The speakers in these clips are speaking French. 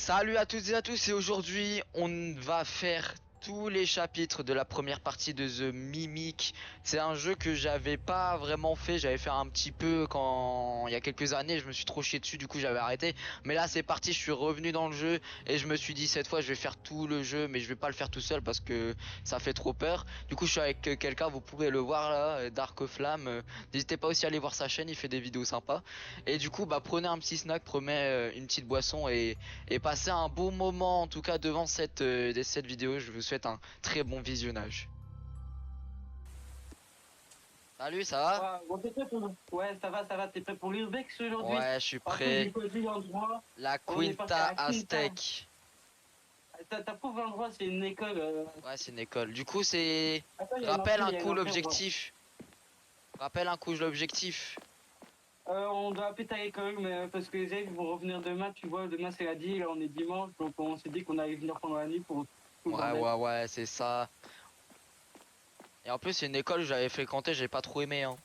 Salut à toutes et à tous, et aujourd'hui on va faire tous les chapitres de la première partie de The Mimic. C'est un jeu que j'avais pas vraiment fait, j'avais fait un petit peu quand il y a quelques années, je me suis trop chié dessus, du coup j'avais arrêté. Mais là c'est parti, je suis revenu dans le jeu et je me suis dit cette fois je vais faire tout le jeu, mais je vais pas le faire tout seul parce que ça fait trop peur. Du coup je suis avec quelqu'un, vous pouvez le voir là, Dark Flamme. N'hésitez pas aussi à aller voir sa chaîne, il fait des vidéos sympas. Et du coup bah prenez un petit snack, prenez une petite boisson et passez un bon moment en tout cas devant cette vidéo. Je vous souhaite un très bon visionnage. Salut, ça va? Ouais, bon, t'es prêt pour... Ouais, ça va, t'es prêt pour l'Urbex aujourd'hui? Ouais, je suis En plus, prêt. j'ai choisi l'endroit, La on est parti Quinta à Quinta. Aztec. T'as trouvé l'endroit, c'est une école. Ouais, c'est une école. Du coup, c'est... Attends, il y a une Rappelle entrée, il un y a une coup entrée, on va. l'objectif. Rappelle un coup l'objectif. On doit appeler ta école, mais parce que les élèves vont revenir demain, tu vois, demain c'est lundi, là on est dimanche, donc on s'est dit qu'on allait venir pendant la nuit pour tout le Ouais, bordel. ouais, ouais, c'est ça. Et en plus, c'est une école que j'avais fréquenté, j'ai pas trop aimé, hein.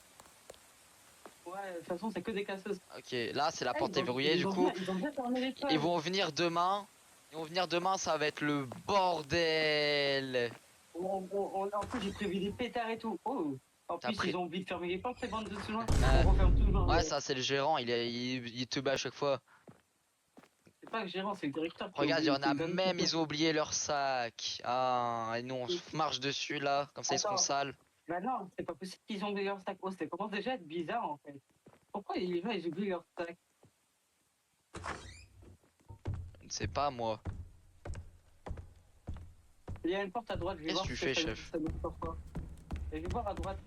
Ouais, de toute façon, c'est que des casseuses. Ok, là, c'est la Ah, porte est verrouillée. Du coup, ils ont bien fermé ils l'école. vont venir demain. Ils vont venir demain, ça va être le bordel. En plus, j'ai prévu des pétards et tout. Oh, en T'as plus, pris... ils ont oublié de fermer les portes, ces bandes de soins. Euh, On referme toujours. Ouais, ça c'est le gérant, il te bat à chaque fois. C'est pas le gérant, c'est le directeur qui a Regarde, il y oublié. en a même, ils ont oublié leur sac. Ah, et nous on se marche dessus là, comme ça ils seront Attends, sales. bah non, c'est pas possible qu'ils ont oublié leur sac. Oh, ça commence déjà à être bizarre en fait. Pourquoi les gens ils oublient leur sac? Je ne sais pas moi. Il y a une porte à droite, je vais Qu'est-ce que voir tu si fais, ça chef? ça m'ouvre pas. Et je vais voir à droite.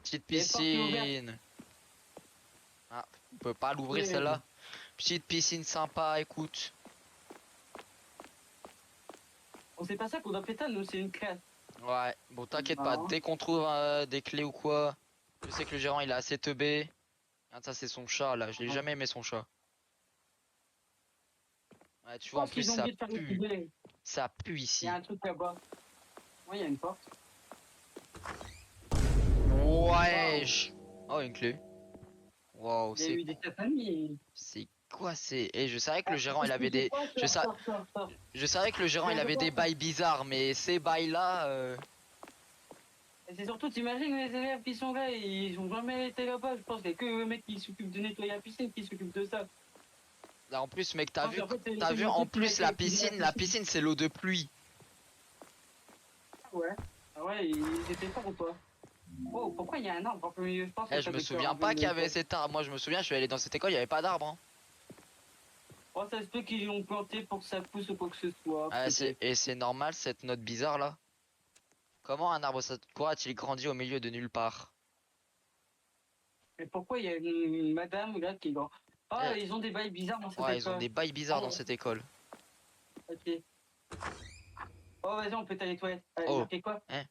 Petite Il y a une porte qui est ouverte. piscine. Ah, on peut pas l'ouvrir Oui, celle-là. Petite piscine sympa, écoute. on sait pas ça qu'on doit péter, nous c'est une classe. Ouais, bon t'inquiète pas, Non. dès qu'on trouve des clés ou quoi, je sais que le gérant il est assez teubé. Regarde ça c'est son chat là, je l'ai jamais aimé son chat. Ouais, tu Je vois en pense plus qu'ils ont ça oublié de faire les pue. poubelles. Ça pue Il y a ici. un truc là-bas. Oui, il y a une porte. Ouais. Waouh, Oh une clé. Wow, il y a c'est eu des satanis. c'est quoi c'est... Et je savais que le Ah, gérant il je avait sais des... pas, sors. Je savais que le Je gérant il viens de avait des voir. bails bizarres, mais ces bails là... Et c'est surtout, t'imagines les élèves qui sont là, ils ont jamais été là-bas. Je pense qu'il y a que le mec qui s'occupe de nettoyer la piscine qui s'occupe de ça. Là en plus mec Je pense qu'en fait, t'as c'est le vu en monsieur plus qui vient à la piscine c'est l'eau de pluie. Ouais. Ah ouais, ils étaient forts ou pas? Oh, pourquoi il y a un arbre en plein milieu? Je pense que Eh ça je me doit souviens enlever pas qu'il y le avait poste. cet arbre, moi je me souviens je suis allé dans cette école, il y avait pas d'arbre hein. Oh, ça se peut qu'ils l'ont planté pour que ça pousse ou quoi que ce soit, Ah, peut-être. et c'est normal cette note bizarre là. Comment un arbre sakura a-t-il grandi au milieu de nulle part? Mais pourquoi il y a une madame là qui est dans... Ah, Eh, ils ont des bails bizarres dans cette ouais ils ont école. des bails bizarres dans Oh, cette école. ok. Oh, vas-y, on peut aller aux toilettes. Allez, Oh, marquez quoi? hein?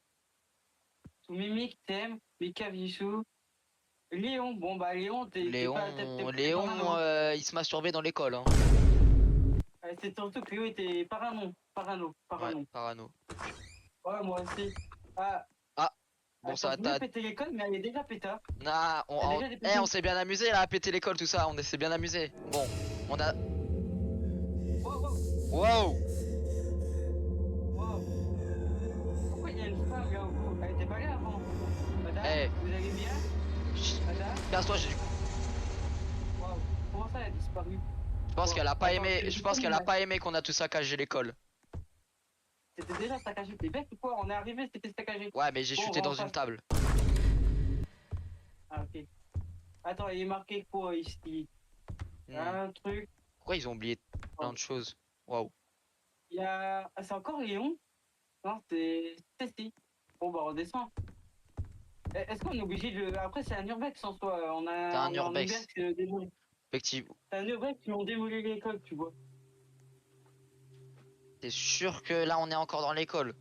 Sous Mimic, Thème, Mika Vichou, Léon. Bon, bah, Léon, t'es pas, t'es parano, Léon hein. il se masturbait dans l'école hein. C'est surtout que Léo était Ouais, parano. parano. Ouais, moi aussi. Ah, Ah, bon attends, ça je voulais t'a... péter l'école, mais elle est déjà pétard. Nah, Elle a déjà on dépété. s'est bien amusé là à péter l'école tout ça, on s'est bien amusé. Bon, on a... Wow, wow, Wow! wow. Pourquoi il y a une femme là au bout? Elle était pas là avant. Madame, Eh, vous allez bien? Madame? casse-toi, Wow. Comment ça, elle a disparu? je pense Wow. qu'elle a pas Attends, aimé, je pense qu'elle a pas aimé qu'on a tout saccagé l'école. c'était déjà saccagé. T'es bête ou quoi? On est arrivé, c'était saccagé. Ouais, mais j'ai Bon, on chuté va en dans une face. table. Ah, ok. Attends, il est marqué quoi ici? Il y Hmm. a un truc. Pourquoi ils ont oublié plein de choses? Waouh. Il y a. Ah, c'est encore Léon? Non, c'est Ceci. Bon, bah, on descend. Est-ce qu'on est obligé de. Après, c'est un urbex en soi. T'as un On est en urbex urbex. démoli. Effectivement. C'est un urbex qui ont démoli l'école, tu vois. T'es sûr que là on est encore dans l'école?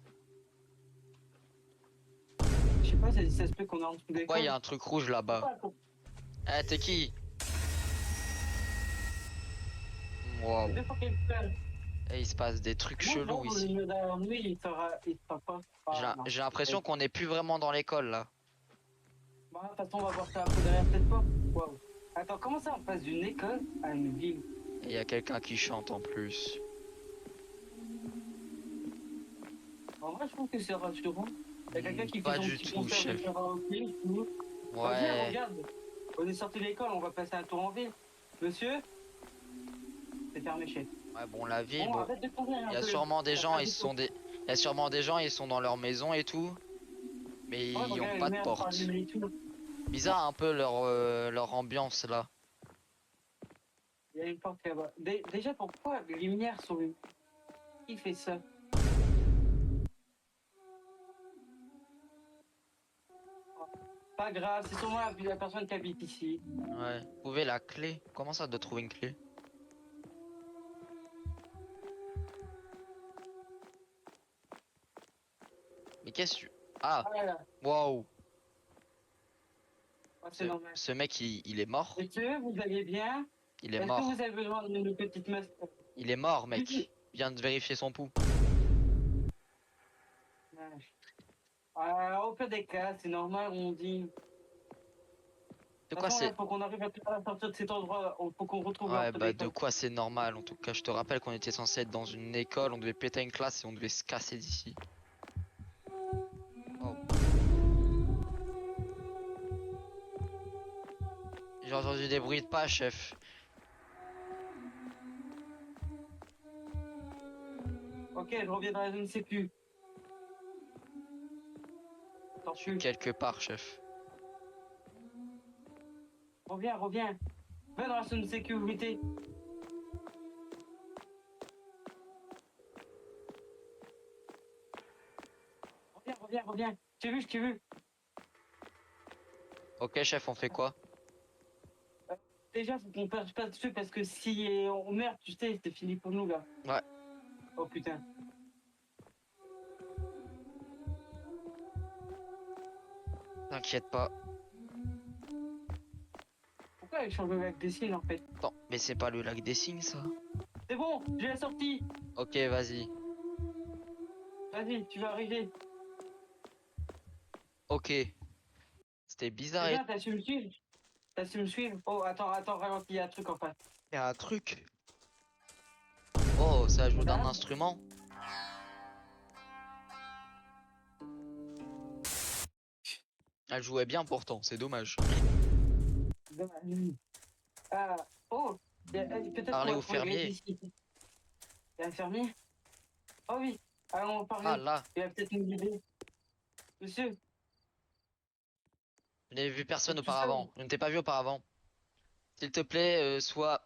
Je sais pas, ça se peut qu'on est en dessous de Pourquoi il y l'école. a un truc rouge là-bas? Pourquoi qu'on- Eh, t'es qui? Waouh. Deux fois qu'il fait. Eh, il se passe des trucs Moi, je chelous vois le ici. mur derrière lui, il sera pas. Ah, non. J'ai l'impression qu'on est plus vraiment dans l'école là. Bon, de toute façon, on va voir ça après derrière cette porte. Waouh. Attends, comment ça, on passe d'une école à une ville? Et il y a quelqu'un qui chante en plus. En vrai, je trouve que c'est rassurant. Il y a quelqu'un qui fait Pas son du petit tout, concert de chef. karaoké. Bah viens, Ouais. regarde. On est sorti de l'école, on va passer un tour en ville. Monsieur, c'est fermé, chef. Ouais, bon, la ville, Bon, bon. arrête de conduire Il un y a peu. sûrement des Ça gens, fait un ils peu trop. sont des. Il y a sûrement des gens, ils sont dans leur maison et tout. Mais Ouais, ils ont regarde, les pas de mères par porte. les tout. Bizarre un peu leur ambiance là. Il y a une porte là-bas. Déjà, pourquoi les lumières sont... Qui fait ça? Pas grave, c'est sûrement la personne qui habite ici. Ouais. Trouver la clé. Comment ça de trouver une clé? Mais qu'est-ce que tu. Ah! Ah là là, Waouh! ouais, c'est normal. Ce mec, il est mort. Monsieur, vous allez bien? Il est Est-ce que vous mort. avez besoin d'une petite masque? Il est mort, mec. Viens de vérifier son pouls. Au pire des cas, c'est normal, on dit. De De toute quoi façon, là, c'est. faut qu'on arrive à sortir de cet endroit. Faut qu'on retrouve Ouais, l'ordre bah de d'école. quoi c'est normal. En tout cas, je te rappelle qu'on était censé être dans une école, on devait péter une classe et on devait se casser d'ici. Waouh. J'ai entendu des bruits de pas, chef. Ok, je reviens dans la zone sécu. Je suis Tortue. quelque part, chef. Reviens, reviens. Va dans la zone sécurité. Reviens, reviens, reviens. Je t'ai vu. Ok, chef, on fait quoi? Déjà, faut qu'on perde pas dessus parce que si on meurt, tu sais, c'est fini pour nous là. Ouais. Oh putain. T'inquiète pas. Pourquoi elle change avec des signes en fait? Attends, mais c'est pas le lac des signes, ça? C'est bon, j'ai la sortie. Ok, vas-y. Vas-y, tu vas arriver. Ok. C'était bizarre C'est et... bien, t'as su me suivre. T'as su me suivre. Oh, attends, ralentis, il y a un truc en face. Il y a un truc. Oh, ça joue d'un Regarde. instrument. Elle jouait bien pourtant, c'est dommage. Ah, oh, peut-être qu'on Parler va au trouver Grady fermier. ici. Il y a un fermier? Oh oui, allons en Ah parler. là, Il va peut-être nous guider. Monsieur, je n'avais vu vous personne êtes tout seul? auparavant. Je ne t'ai pas vu auparavant. S'il te plaît, sois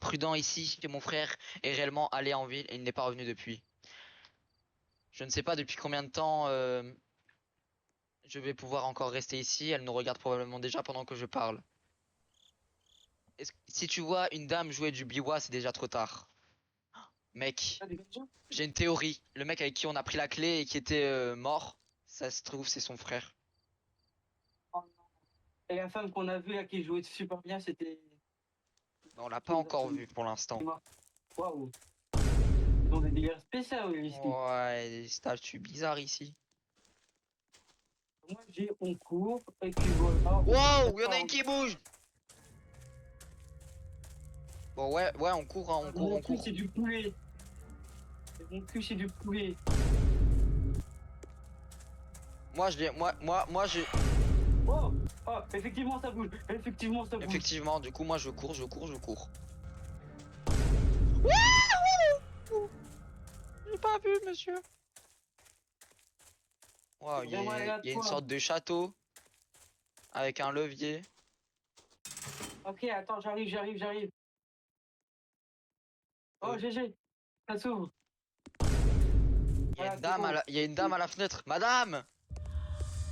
prudent ici, que mon frère est réellement allé en ville et il n'est pas revenu depuis. Je ne sais pas depuis combien de temps je vais pouvoir encore rester ici. Elle nous regarde probablement déjà pendant que je parle. Si tu vois une dame jouer du biwa, c'est déjà trop tard. Mec, Ah, des gens? j'ai une théorie. Le mec avec qui on a pris la clé et qui était mort, ça se trouve, c'est son frère. Oh, non. Et la femme qu'on a vue là qui jouait super bien, c'était. On l'a pas Qui nous a encore fait vu pour l'instant. mort. Waouh, ils ont des délires spéciaux eux, ici. Ouais, des statues bizarres ici. Moi j'ai on court et puis voilà. Wow, il y en a une qui bouge. Bon, ouais, on court, hein, on court, Mon on cul court. c'est du poulet. Mon cul c'est du poulet. Moi, j'ai. Oh, oh, effectivement ça bouge. Effectivement ça bouge. Effectivement, du coup, moi, je cours. J'ai pas vu, monsieur. Wow, C'est vraiment il y a une aléatoire. sorte de château avec un levier. Ok, attends, j'arrive. Oh, Euh, GG, ça s'ouvre. Voilà, c'est bon. Il y a une dame à la fenêtre. Madame!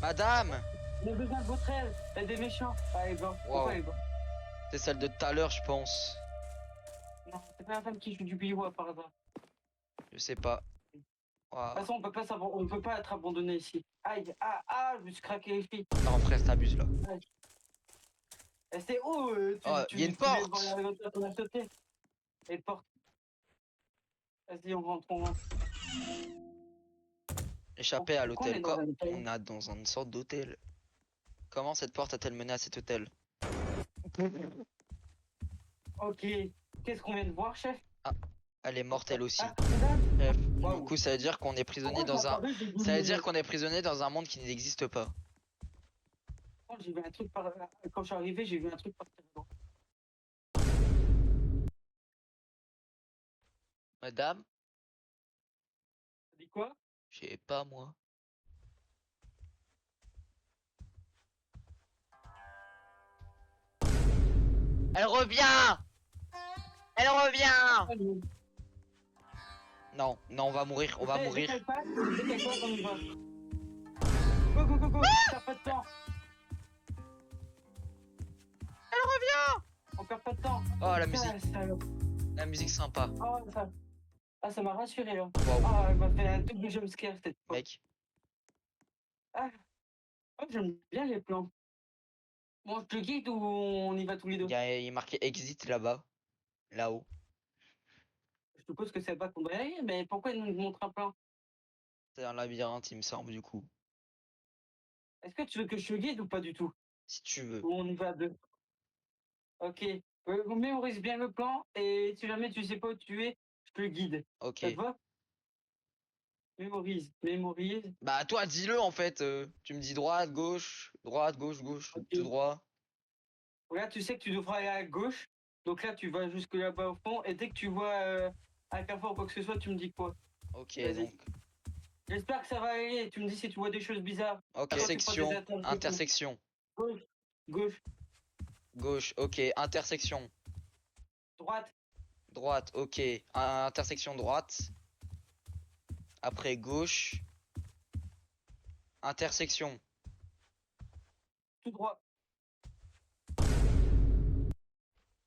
Madame! On a besoin de votre aide. Il y a des méchants. Ah, elle est blanche. Pourquoi Wow, elle est blanche? c'est celle de tout à l'heure, je pense. Non, c'est pas la femme qui joue du billot par hasard. Je sais pas. De Wow. toute façon, on peut pas être abandonné ici. Aïe, je me suis craqué les filles. Non, frère, t'abuses là. Et c'est où Oh, il y a une porte! Tu voiture qu'on a sauté. Et porte. Vas-y, on rentre. Échappé à Pourquoi on est l'hôtel. dans Quoi? un hôtel? On a dans une sorte d'hôtel. Comment cette porte a-t-elle mené à cet hôtel? Ok. Qu'est-ce qu'on vient de voir, chef? Elle est morte elle aussi. Ah, madame. Chef, du Waouh. coup, ça veut dire qu'on est prisonnier Pourquoi je dans un. m'attendais, j'ai vu Ça veut dire qu'on est prisonnier dans un monde qui n'existe pas. j'ai vu un truc par... Quand je suis arrivé, j'ai vu un truc partir dedans. Madame, T'as dit quoi? je sais pas moi. Elle revient! Elle revient! Non, non, on va mourir, on va Dès mourir. qu'elle passe, on y va. Go, go, go, go. T'as pas de temps. Elle revient! On perd pas de temps. Oh, la Ah, musique, salope. la musique sympa. Oh, ça m'a rassuré là. Waouh, Ah, elle m'a fait un double jumpscare cette fois. mec. Ah, oh, j'aime bien les plans. Bon, je te guide ou on y va tous les deux? Il est marqué exit là-bas, là-haut. Je suppose que c'est pas qu'on doit y aller, mais pourquoi il nous montre un plan? C'est un labyrinthe, il me semble, du coup. Est-ce que tu veux que je te guide ou pas du tout? Si tu veux. Ou on y va à deux? Ok. Mémorise bien le plan et si jamais tu sais pas où tu es, je te guide. Ok. Ça te va? Mémorise, mémorise. Bah, toi, dis-le en fait. Tu me dis droite, gauche, gauche, tout Ok. droit. Regarde, tu sais que tu devras aller à gauche. Donc là, tu vas jusque là-bas au fond. Et dès que tu vois un carrefour ou quoi que ce soit, tu me dis quoi. Ok, Vas-y. donc. J'espère que ça va aller. Tu me dis si tu vois des choses bizarres. Ok, Quand tu prends des section, interjections. intersection. Gauche, gauche, Gauche, ok. Intersection. droite, Droite, ok. Intersection droite. Après gauche. Intersection. tout droit.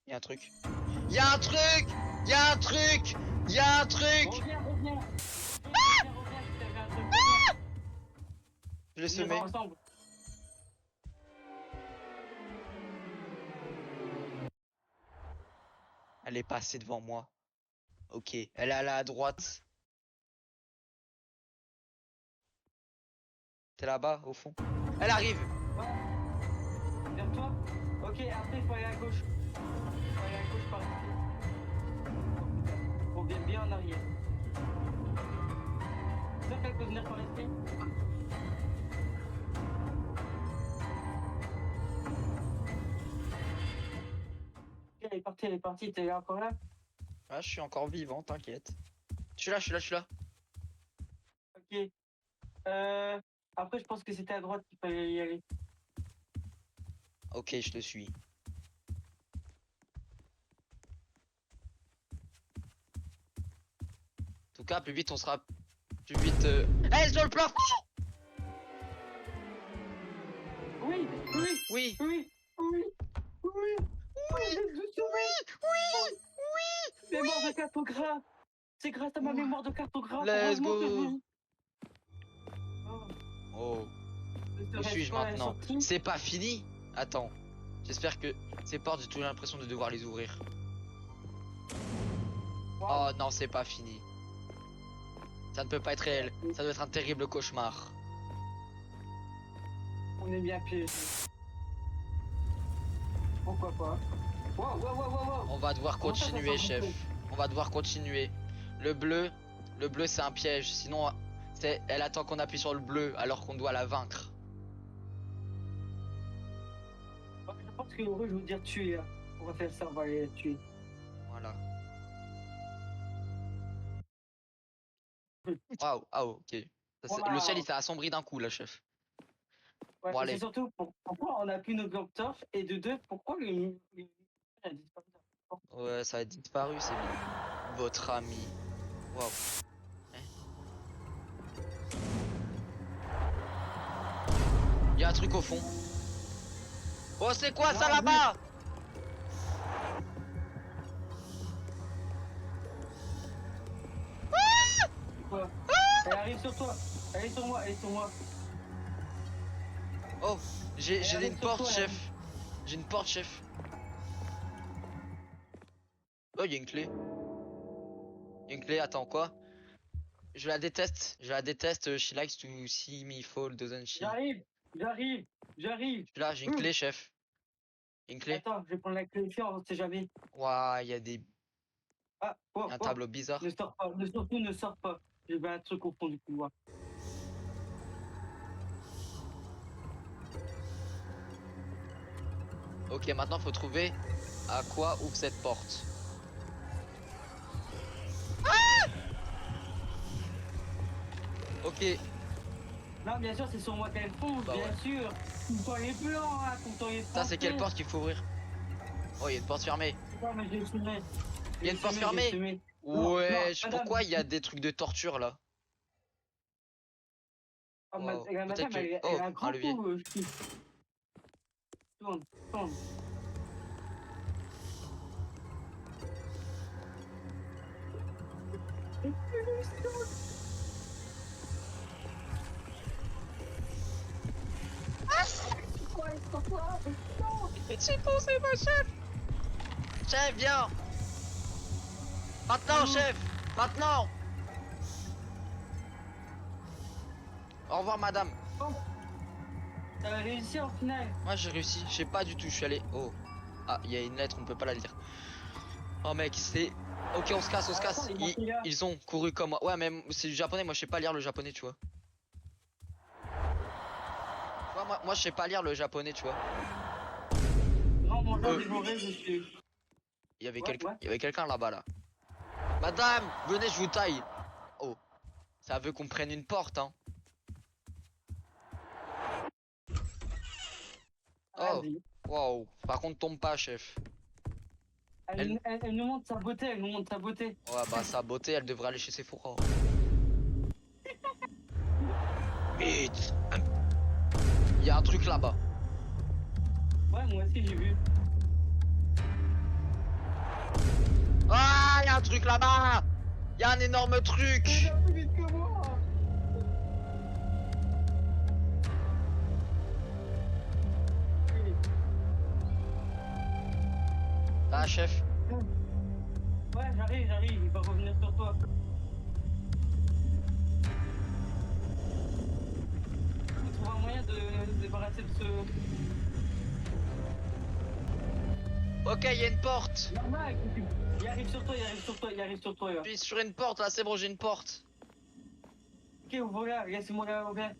Il y a un truc. Il y a un truc! Il y a un truc! Il y a un truc! Reviens, reviens. Reviens, je t'avais un truc. Reviens. Je l'ai On y semé. va ensemble. Elle est passée devant moi. Ok. Elle est allée à droite. T'es là-bas, au fond. Elle arrive! Ouais. Vers toi. Ok, après, il faut aller à gauche. Il faut aller à gauche par ici. On vient bien en arrière. C'est sûr qu'elle peut venir par ici? Ok, elle est partie, t'es là encore là? Ah, je suis encore vivant, t'inquiète. Je suis là, je suis là, je suis là. Ok. Euh, Après, je pense que c'était à droite qu'il fallait y aller. Ok, je te suis. En tout cas, plus vite on sera. Plus vite. Elle est sur le plafond! Oui, oui, Oui! oui, oui, oui, oui, je vous sauver. Oui! Oui! Mémoire de cartographe. C'est grâce à ma Oui! mémoire de cartographe, Let's heureusement que je go! vous... Oh, Oh, ne où serait-ce suis-je pas maintenant? sorti. C'est pas fini? Attends. J'espère que ces portes, j'ai toujours l'impression de devoir les ouvrir. Waouh, Oh non, c'est pas fini. Ça ne peut pas être réel. Ça doit être un terrible cauchemar. on est bien piégé. Pourquoi pas? Waouh, waouh, waouh, waouh, waouh. On va devoir Comment ça continuer, sent chef. bon? On va devoir continuer. Le bleu, le bleu c'est un piège. Sinon, elle attend qu'on appuie sur le bleu alors qu'on doit la vaincre. Ouais, je pense que le rouge veut dire tuer, là. On va faire ça, on va aller la tuer. Voilà. Waouh, ah ok. Le ciel il Waouh. s'est assombri d'un coup là, chef. Ouais, Bon et c'est allez. surtout pourquoi on a plus notre lampe torche et de deux, pourquoi le a disparu. Ouais, ça a disparu, c'est votre ami. Waouh. Hein. Il y a un truc au fond. Oh, c'est quoi ça Non, oui. là-bas? Quoi? Elle arrive sur toi. Elle est sur moi, elle est sur moi. Oh, j'ai Elle j'ai arrive une sur porte, toi, elle. chef. J'ai une porte, chef. Oh, il y a une clé. Il y a une clé, attends, quoi? Je la déteste. Je la déteste. She likes to see me fall, doesn't she? J'arrive, j'arrive, j'arrive. Je suis là, j'ai une Hum. clé, chef. Une clé. Attends, je vais prendre la clé ici, on sait jamais. Waouh, il y a des Ah, Il y a un tableau bizarre. Ne sors pas, surtout ne sors pas. J'ai vu un truc au fond du couloir. Ok, maintenant faut trouver à quoi ouvre cette porte. Ok, Non, bien sûr, c'est sur moi qu'elle fonce, Bah bien ouais. sûr. Tout le temps il est blanc, hein, tout le temps il est ça c'est quelle français. porte qu'il faut ouvrir? Oh, il y a une porte fermée. Non, mais j'ai semé. Il y a une porte J'ai fermée. semé. Non, non, Wesh, madame. pourquoi il y a des trucs de torture là? Oh, Wow. la Peut-être madame, que... elle Oh, a un un grand levier. coup, je kiffe. Tourne, tourne. C'est foncé ma chef. Chef, viens. Maintenant, chef. Maintenant. Au revoir, madame. T'as réussi au final. Moi, j'ai réussi. Je sais pas du tout. Je suis allé... Oh. Ah, il y a une lettre, on peut pas la lire. Oh, mec, c'est... Ok, on se casse, on se casse. Ils ont couru comme moi. Ouais, mais c'est du japonais. Moi, je sais pas lire le japonais, tu vois. Tu vois, moi, je sais pas lire le japonais, tu vois. Non, mon genre, je suis. Il y avait Ouais, quelqu'un... ouais. Il y avait quelqu'un là-bas, là. Madame, venez, je vous taille. Oh. Ça veut qu'on prenne une porte, hein. Oh. Vas-y. Wow. Par contre, tombe pas, chef. Elle nous montre sa beauté, elle nous montre sa beauté. Ouais, bah, sa beauté, elle devrait aller chez Sephora. Vite. Il y a un truc là-bas. Ouais, moi aussi j'ai vu. Ah, il y a un truc là-bas. Il y a un énorme truc. plus vite que moi. Ah, chef. Ouais, j'arrive, il va revenir sur toi. On trouve un moyen de se débarrasser de ce. Ok, il y a une porte. Normal, il arrive sur toi, il arrive sur toi, il arrive sur toi. Là. Je suis sur une porte, là, c'est bon, j'ai une porte. Ok, ouvre-la, laissez-moi la ouvrir.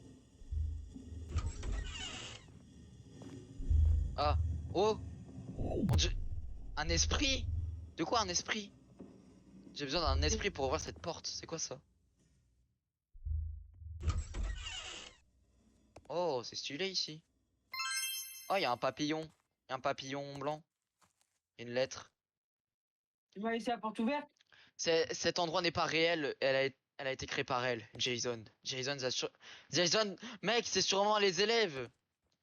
Ah. Oh. Un esprit? De quoi un esprit? J'ai besoin d'un esprit pour ouvrir cette porte. C'est quoi ça? Oh, c'est stylé ici. Oh, il y a un papillon. Il y a un papillon blanc. Une lettre. Tu m'as laissé la porte ouverte? Cet endroit n'est pas réel. Elle a été créée par elle. Jason. Jason, mec, c'est sûrement les élèves.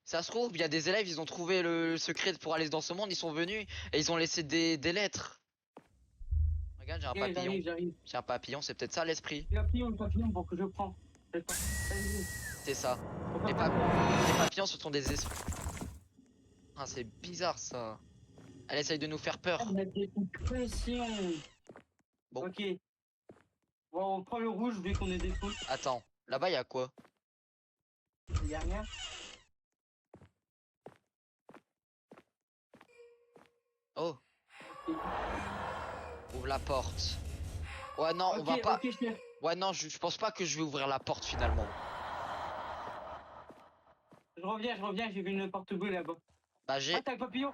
Ça se trouve, il y a des élèves, ils ont trouvé le secret pour aller dans ce monde. Ils sont venus et ils ont laissé des lettres. Regarde, j'ai un Ok, papillon. j'arrive. J'ai un papillon, c'est peut-être ça l'esprit. Le papillon pour que je prends. Vas-y. C'est ça. Faut Les, pas pa- faire. les papillons, ce sont des esprits. Ah, c'est bizarre ça. Elle essaye de nous faire peur. On a des coups de pression. Bon. Ok. Bon, on prend le rouge vu qu'on est des fous. Attends, là-bas, il y a quoi? Il y a rien. Oh, ouvre la porte. Ouais, non, on va pas. Ok, chef. Ouais, non, je pense pas que je vais ouvrir la porte finalement. Je reviens, j'ai vu une porte bleue là-bas. Bah, j'ai. Ah, t'as le papillon?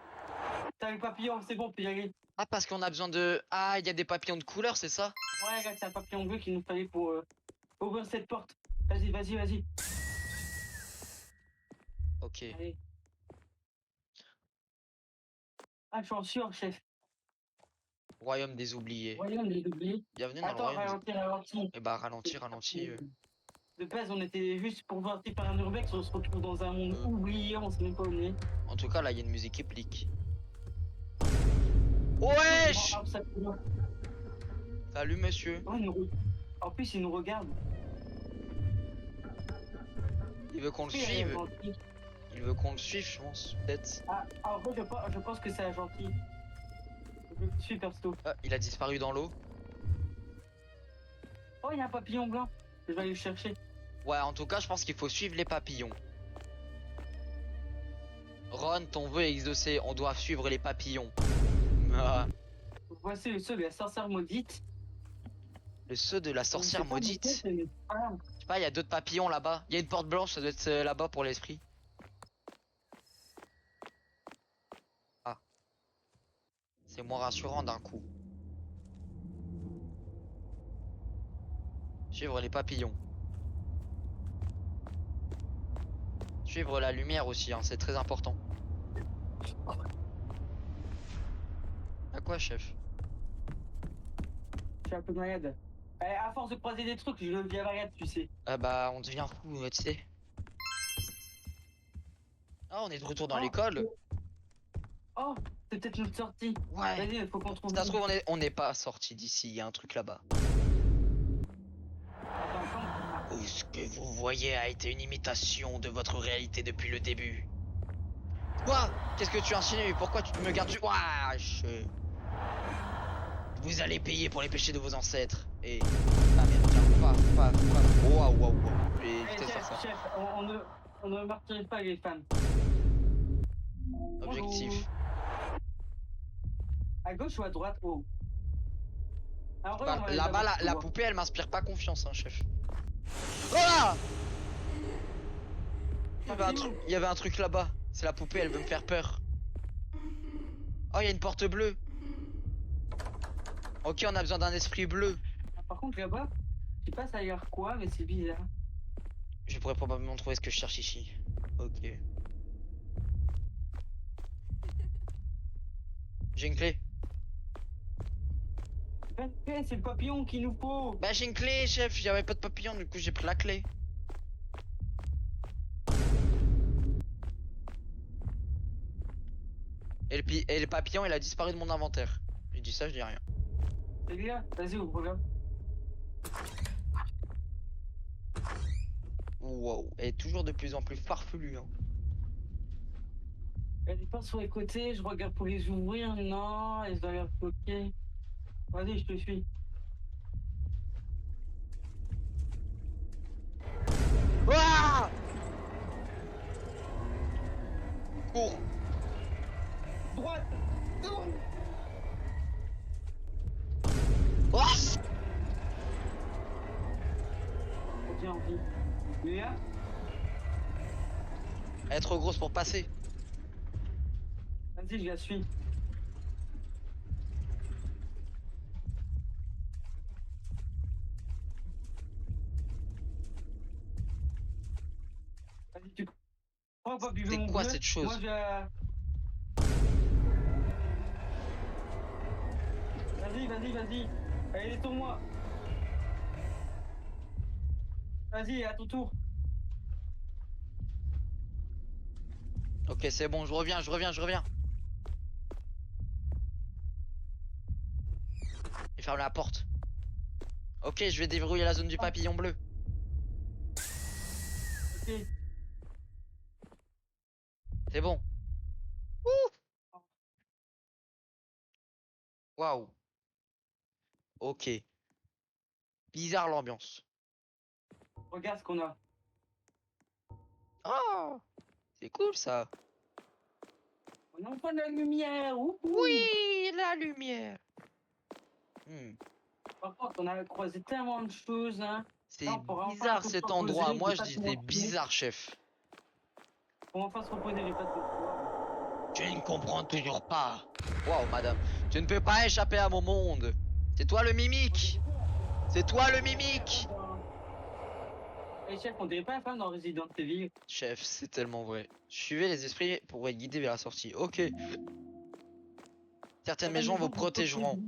T'as le papillon, c'est bon, on peut y aller. Ah, parce qu'on a besoin de. Ah, il y a des papillons de couleur, c'est ça? Ouais, regarde, c'est un papillon bleu qu'il nous fallait pour ouvrir cette porte. Vas-y. Ok. Allez. Ah, je suis en sûr, chef. Royaume des oubliés. Royaume des oubliés. Bienvenue dans le Attends, royaume des. ralentis. Eh bah, ralentis. De base, on était juste pour voir par un urbex, on se retrouve dans un monde oublié, on sait même pas où on est. En tout cas, là, il y a une musique épique. Wesh! Ah, ça, Salut, monsieur. ouais, en plus, il nous regarde. Il veut qu'on le Oui, suive. Il veut qu'on le suive, je pense. Peut-être. Ah, en vrai, je pense que c'est un gentil. Je le suis perso. Ah, il a disparu dans l'eau. Oh, il y a un papillon blanc. Je vais aller le chercher. Ouais, en tout cas, je pense qu'il faut suivre les papillons. Ron, ton vœu est exaucé. On doit suivre les papillons. Ah. Voici le seul de la sorcière maudite. Le sceau de la sorcière Je sais pas, maudite. mais c'est pas grave. Je sais pas, il y a d'autres papillons là-bas. Il y a une porte blanche, ça doit être là-bas pour l'esprit. Ah, c'est moins rassurant d'un coup. Suivre les papillons. Suivre la lumière aussi, hein, c'est très important. À quoi, chef? Je suis un peu malade. À force de croiser des trucs, je deviens malade, tu sais. Ah bah, on devient fou, tu sais. Ah, on est de retour dans Oh, l'école. oh, c'est peut-être notre sortie. Ouais. Vas-y, il faut qu'on trouve. Ça se trouve, on n'est pas sorti d'ici, il y a un truc là-bas. Attends, attends. Ou ce que vous voyez a été une imitation de votre réalité depuis le début. Quoi? Qu'est-ce que tu insinues? Pourquoi tu me gardes du... Ouah, Vous allez payer pour les péchés de vos ancêtres. Et... Ah merde, tiens, pas. Waouh, waouh, waouh. Je vais éviter de faire ça. Chef, on ne martyrise pas les femmes. Objectif. Bonjour. À gauche ou à droite? Oh. Alors, Bah, on va aller là-bas, d'abord, la voir. poupée, elle m'inspire pas confiance, hein, chef. Oh! Il y avait un truc là-bas. C'est la poupée, elle veut me faire peur. Oh, il y a une porte bleue. Ok, on a besoin d'un esprit bleu. Ah, par contre, là-bas, je sais pas ça a l'air quoi, mais c'est bizarre. Je pourrais probablement trouver ce que je cherche ici. Ok. J'ai une clé. C'est le papillon qu'il nous faut. Bah j'ai une clé, chef. J'avais pas de papillon, du coup j'ai pris la clé. Et le papillon, il a disparu de mon inventaire. J'ai dit ça, je dis rien. C'est bien, vas-y, ouvre-le. Wow. Et toujours de plus en plus farfelu, hein. Elle est pas sur les côtés, je regarde pour les ouvrir. Non, elles ont l'air bloquées. Vas-y, je te suis. Ouah! Cours. Droite. Ouah! Ok, en vie. Léa? Elle est trop grosse pour passer. Vas-y, je la suis. Vas-y, tu crois pas que je C'est mon quoi bleu? cette chose? Moi, Vas-y. Allez, détourne-moi. Vas-y, à ton tour. Ok, c'est bon, je reviens. Et ferme la porte. Ok, je vais déverrouiller la zone du papillon bleu. Ok. C'est bon. Ouh! Waouh. Ok. Bizarre l'ambiance. Regarde ce qu'on a. Oh! C'est cool ça. On a enfin de la lumière. Ouhou. Oui, la lumière. Par contre, on a croisé tellement de choses, hein. C'est Non, pour enfin bizarre se cet reposer, endroit. j'ai Moi je pas dis tout c'est remarqué. bizarre, chef. Pour enfin se reposer, j'ai pas tout remarqué. Je ne comprends toujours pas. Waouh, madame. Tu ne peux pas échapper à mon monde. C'est toi le mimique. C'est toi le mimique. Eh chef, on dirait pas la femme dans Resident Evil. Chef, c'est tellement vrai. Suivez les esprits pour être guidé vers la sortie. Ok. Certaines maisons vous protégeront.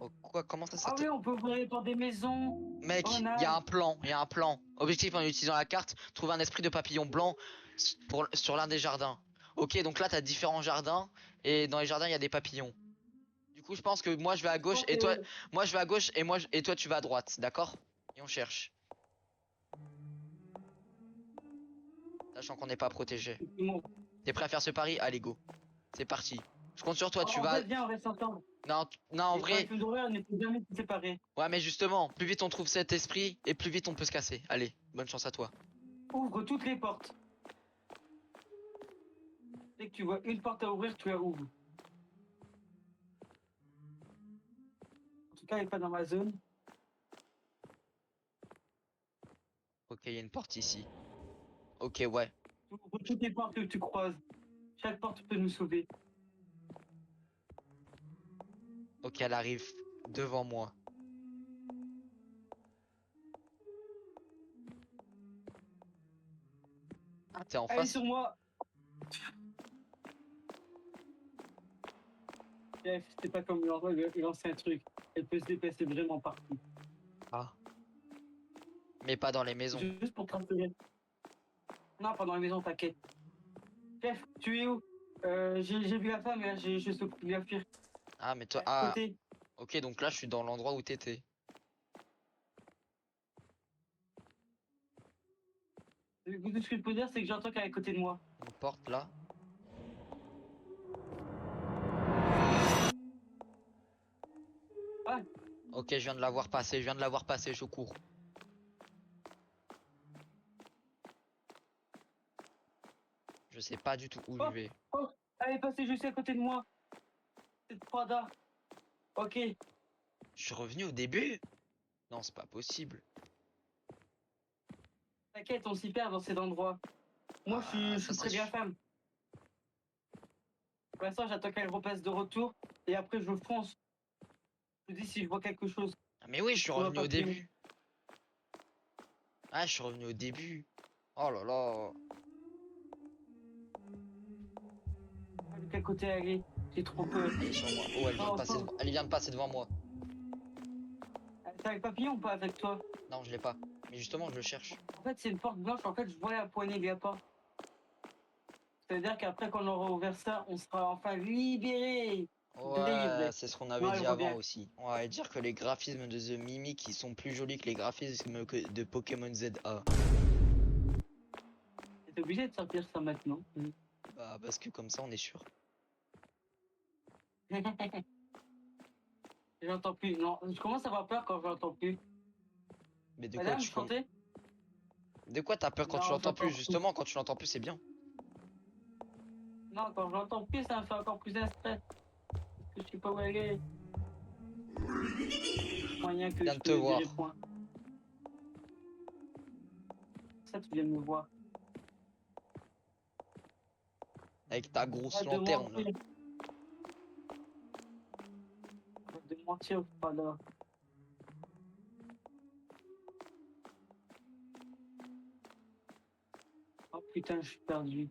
Oh, quoi? Comment ça Ah oui, on peut ouvrir dans des maisons. Mec, On il y a un plan. Objectif en utilisant la carte, trouver un esprit de papillon blanc sur l'un des jardins. Ok, donc là t'as différents jardins et dans les jardins il y a des papillons. Du coup, je pense que moi je vais à gauche et toi, moi je vais à gauche et toi tu vas à droite, d'accord? Et on cherche. Sachant qu'on n'est pas protégé. T'es prêt à faire ce pari? Allez go. C'est parti. Je compte sur toi, tu En vas. fait, viens, on reste ensemble. Non, en vrai. Les films d'horreur, on ne peut jamais se séparer. Ouais, mais justement, plus vite on trouve cet esprit et plus vite on peut se casser. Allez, bonne chance à toi. Ouvre toutes les portes. Dès que tu vois une porte à ouvrir, tu la ouvres. cas, elle est pas dans ma zone. Ok, il y a une porte ici. Ok, ouais. Ouvre toutes les portes que tu croises. Chaque porte peut nous sauver. Ok, elle arrive devant moi. Ah, t'es en Allez face? sur moi. Bref, c'est pas comme l'ancien truc. Elle peut se déplacer vraiment partout. Ah. Mais pas dans les maisons. Juste pour te rassurer. Non, pas dans la maison, t'inquiète. Chef, tu es où? J'ai vu la femme, là, je suis de la fuir. Ah, mais toi... À Ah, côté. ok, donc là, je suis dans l'endroit où t'étais. Ce que je peux dire, c'est que j'entends qu'elle est à côté de moi. Une porte, là. Ah, Ok, je viens de la voir passer, je viens de la voir passer, je cours. Je sais pas du tout où je oh, vais. oh, elle est passée juste à côté de moi. C'est Prada. Ok, Je suis revenu au début? Non, c'est pas possible. t'inquiète, on s'y perd dans cet endroit. Moi, Ah, je ça suis c'est... très bien femme. Pour l'instant, j'attends qu'elle repasse de retour. Et après, je fonce. Je dis si je vois quelque chose. Ah, mais oui, je suis On va revenu pas au plus haut. début. Ah, je suis revenu au début. Oh là là. De quel côté aller? J'ai trop peur. Elle est sur moi. Oh, elle vient de Non, passer, elle vient de passer devant moi. t'as avec papillon ou pas avec toi? Non, je l'ai pas. Mais justement, je le cherche. En fait, c'est une porte blanche. En fait, je vois la poignée de la porte. Ça veut dire qu'après qu'on aura ouvert ça, on sera enfin libéré. Ouais, Délivré. c'est ce qu'on Non, avait elle dit avant revient. aussi. On va dire que les graphismes de The Mimic ils sont plus jolis que les graphismes de Pokémon ZA. T'es obligé de sortir ça maintenant. Bah, parce que comme ça, on est sûr. J'entends plus. Non, je commence à avoir peur quand je l'entends plus. Mais de quoi Madame, tu vous sentez? De quoi t'as peur quand tu Non, l'entends plus? j'entends plus. Justement, quand tu l'entends plus, c'est bien. Non, quand je l'entends plus, ça me fait encore plus un stress. Parce que je sais pas où elle est. Moyen Je que viens je de te te dirai voir. point. Ça, tu viens de me voir. Avec ta grosse Arrête de lanterne. mentir. Arrête de mentir, voilà. Oh putain, je suis perdu.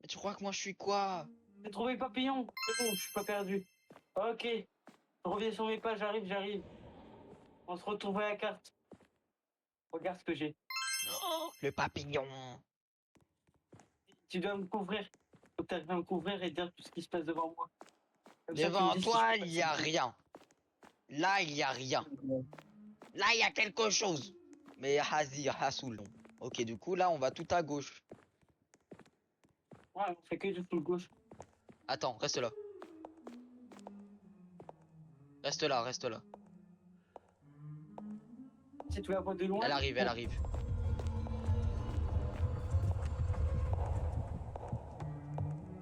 Mais tu crois que moi je suis quoi? J'ai trouvé le papillon. C'est bon, je suis pas perdu. Ok. Je reviens sur mes pas, j'arrive. On se retrouve à la carte. Regarde ce que j'ai. Oh, le papillon. Tu dois me couvrir. Faut que tu arrives à me couvrir et dire tout ce qui se passe devant moi. Comme ça, tu me Devant dis si je toi, peux il y passer a dessus. rien. Là, il y a rien. Là, il y a quelque chose. Mais Hazi, Hassoul. Ok, du coup, là, on va tout à gauche. Ouais, on fait que du full gauche. Attends, reste là. Reste là, reste là. Si tu la vois de loin, Elle arrive, elle arrive.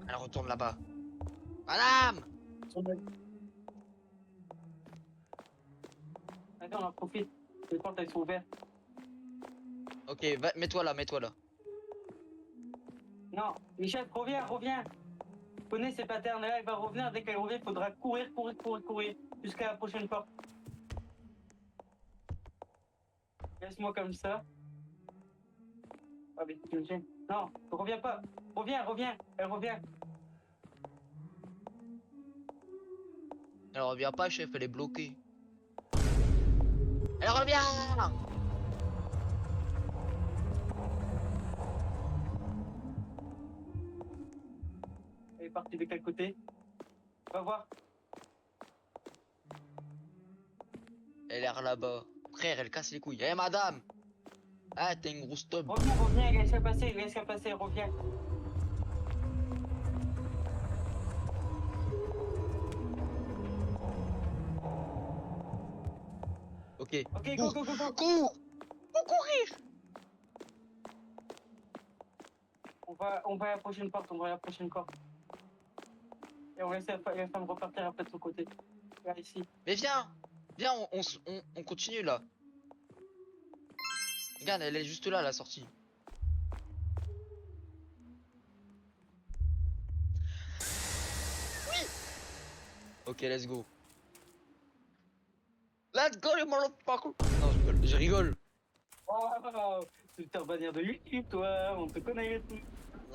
Elle retourne là-bas. Madame! Attends, on en profite. Les portes, elles sont ouvertes. Ok, mets-toi là, mets-toi là. Non, Michel, reviens. Tu connais ces patterns-là, elle va revenir. Dès qu'elle revient, il faudra courir jusqu'à la prochaine porte. Laisse-moi comme ça. Ah, mais tu me gênes. Non, reviens pas. Reviens. Elle revient. Elle revient pas, chef, elle est bloquée. Elle revient! Elle est partie de quel côté? Va voir. Elle est là-bas. Frère, elle casse les couilles. Eh, madame! Ah, t'es une grosse tub. Reviens, laisse-la passer, reviens. Ok. Ok, Cours! go. Cours! Faut courir! On va à la prochaine porte, Et on laisse la femme repartir après de son côté. Là, ici. Mais viens! Viens, on continue là. Regarde, elle est juste là, la sortie. Oui! Ok, let's go. Let's go, les motherfuckers! Non, je rigole. Oh, tu te revenir de YouTube, toi, on te connaît et tout.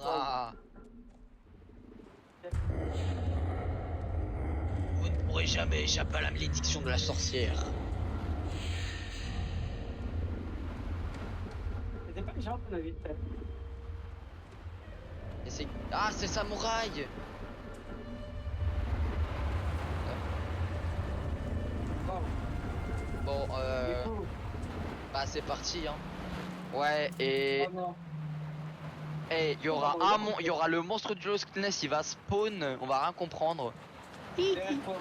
Ah. Vous ne pourrez jamais échapper à la malédiction de la sorcière. C'était pas les gens qu'on avait fait. Et c'est... Ah, c'est Samouraï! Oh, Bon, du coup, bah c'est parti, hein. Ouais, et... oh non. Eh, il y aura il y aura le monstre du Loch Ness, il va spawn, on va rien comprendre. Derrière toi.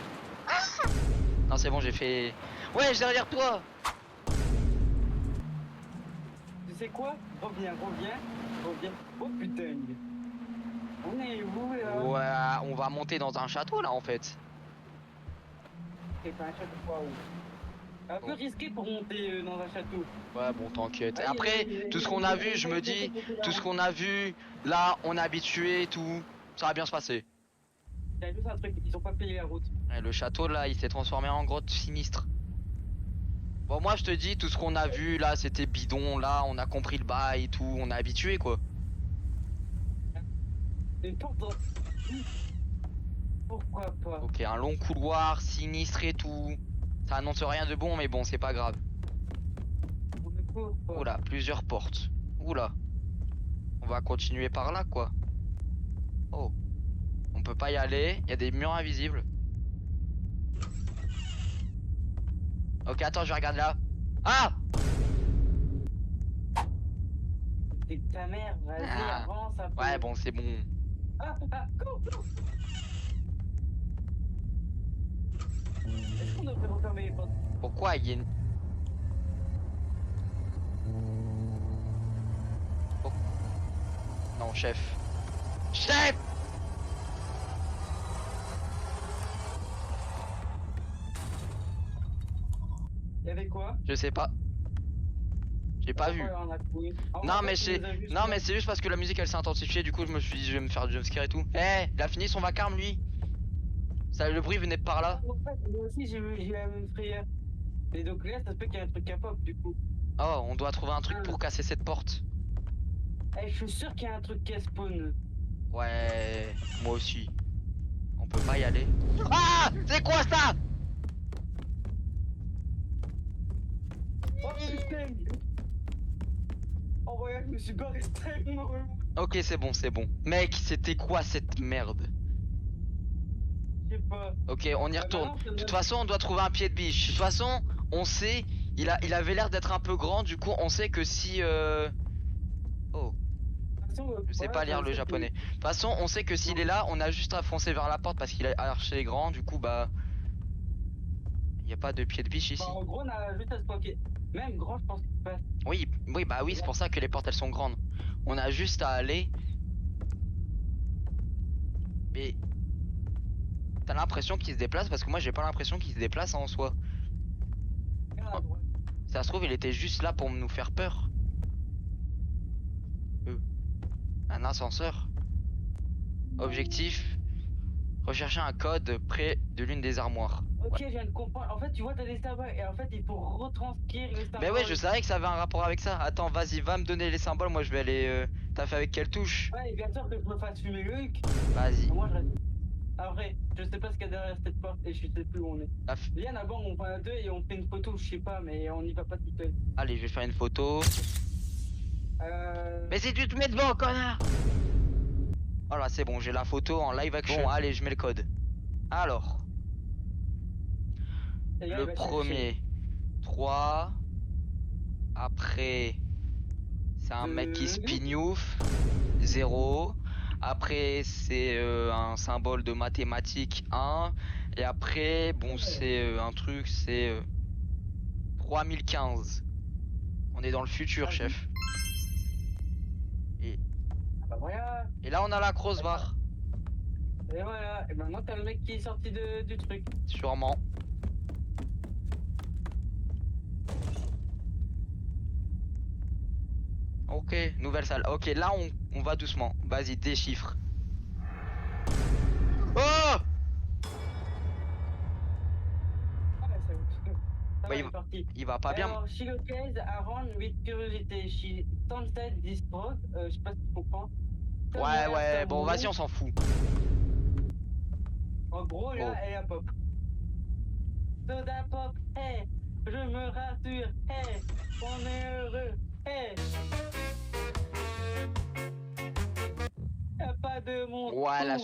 Non, c'est bon, j'ai fait... Ouais, derrière toi! Tu sais quoi? Reviens. Oh putain. On est où là? Ouais, on va monter dans un château là en fait. C'est pas un château quoi où? Un peu Bon. risqué pour monter dans un château. Ouais, bon, t'inquiète. Ah, Après, tout ce qu'on a vu, je me dis, tout ce qu'on a vu, là, on est habitué et tout, ça va bien se passer. Il y a juste un truc, ils ont pas payé la route. Ouais, le château là, il s'est transformé en grotte sinistre. Bon, moi je te dis, tout ce qu'on a vu là, c'était bidon, là, on a compris le bail et tout, on est habitué quoi. Une porte dans... Pourquoi pas? Ok, un long couloir, sinistre et tout. Ça annonce rien de bon, mais bon, c'est pas grave. On ne court pas. Oula, plusieurs portes. Oula. On va continuer par là quoi. Oh. On peut pas y aller, il y a des murs invisibles. Ok, attends, je vais regarder là. Ah! C'est ta mère, vas-y, Ah. avance un peu. Ouais, bon, c'est bon. Cours. Est-ce qu'on devrait refermer les portes? Pourquoi il y a une... Pour- Non, chef. Chef! Il y avait quoi? Je sais pas. J'ai pas vu. On a couillé. En Non, fait, mais tu c'est... nous as vu Non, sur- mais c'est juste parce que la musique elle s'est intensifiée, du coup je me suis dit je vais me faire du jumpscare et tout. Eh, il a fini son vacarme lui. Ça, le bruit venait de par là. En fait, moi aussi j'ai la même frayeur. Et donc là, ça se peut qu'il y ait un truc à pop du coup. Oh, on doit trouver un truc pour casser cette porte. Eh, je suis sûr qu'il y a un truc qui a spawn. Ouais, moi aussi. On peut pas y aller. Ah! C'est quoi ça? Oh putain! Oh ouais, je me suis barré extrêmement. Ok, c'est bon, c'est bon. Mec, c'était quoi cette merde? Je sais pas. Ok, on y Bah, retourne. maintenant, De toute façon, on doit trouver un pied de biche. De toute façon, on sait, il avait l'air d'être un peu grand, du coup, on sait que si... Oh, je sais pas lire le japonais. De toute façon, on sait que s'il est là, on a juste à foncer vers la porte parce qu'il est archi grand, du coup, bah... Il y a pas de pied de biche ici. Bah, en gros, on a juste à se bloquer. Même grand, je pense qu'il passe. Oui, oui, bah oui, c'est pour ça que les portes, elles sont grandes. On a juste à aller... Mais... T'as l'impression qu'il se déplace parce que moi, j'ai pas l'impression qu'il se déplace en soi. Regarde à droite. Ça se trouve, il était juste là pour nous faire peur. Un ascenseur. Objectif, rechercher un code près de l'une des armoires. Ok, je viens de comprendre. En fait, tu vois, t'as des symboles et en fait, il faut retranscrire les symboles. Mais ouais, je savais que ça avait un rapport avec ça. Attends, vas-y, va me donner les symboles. Moi, je vais aller. T'as fait avec quelle touche? Ouais, et bien sûr que je me fasse fumer le huc. Vas-y. Moi, je reste. Après, je sais pas ce qu'il y a derrière cette porte et je sais plus où on est. Viens d'abord, on prend un deux et on fait une photo, je sais pas, mais on y va pas tout seul. Allez, je vais faire une photo. Euh. Mais si tu te mets devant, connard! Voilà, c'est bon, j'ai la photo en live action. Bon, allez, je mets le code. Alors, les gars, il le va premier, 3. Après, c'est un mec qui se pignouffe. 0. Après, c'est un symbole de mathématiques 1. Et après, bon, c'est un truc, c'est 3015. On est dans le futur, Vas-y. chef. Ah bah voilà. Et là, on a la crossbar. Et voilà. Et maintenant, t'as le mec qui est sorti du truc. Sûrement. Ok, nouvelle salle. Ok, là on va doucement. Vas-y, déchiffre. Oh! Ah, ça Bah, va, il est parti. il va pas bien. Alors, she locates around with curiosity. She sunset this road. Je sais pas si tu comprends. Ouais, Somewhere, ouais, bon, vas-y, somewhere. on s'en fout. En gros, là, Oh. elle a pop. Soda pop, hey, je me rassure, hey, on est heureux, hey. Y'a pas de monde. Ouais, là. Ouh.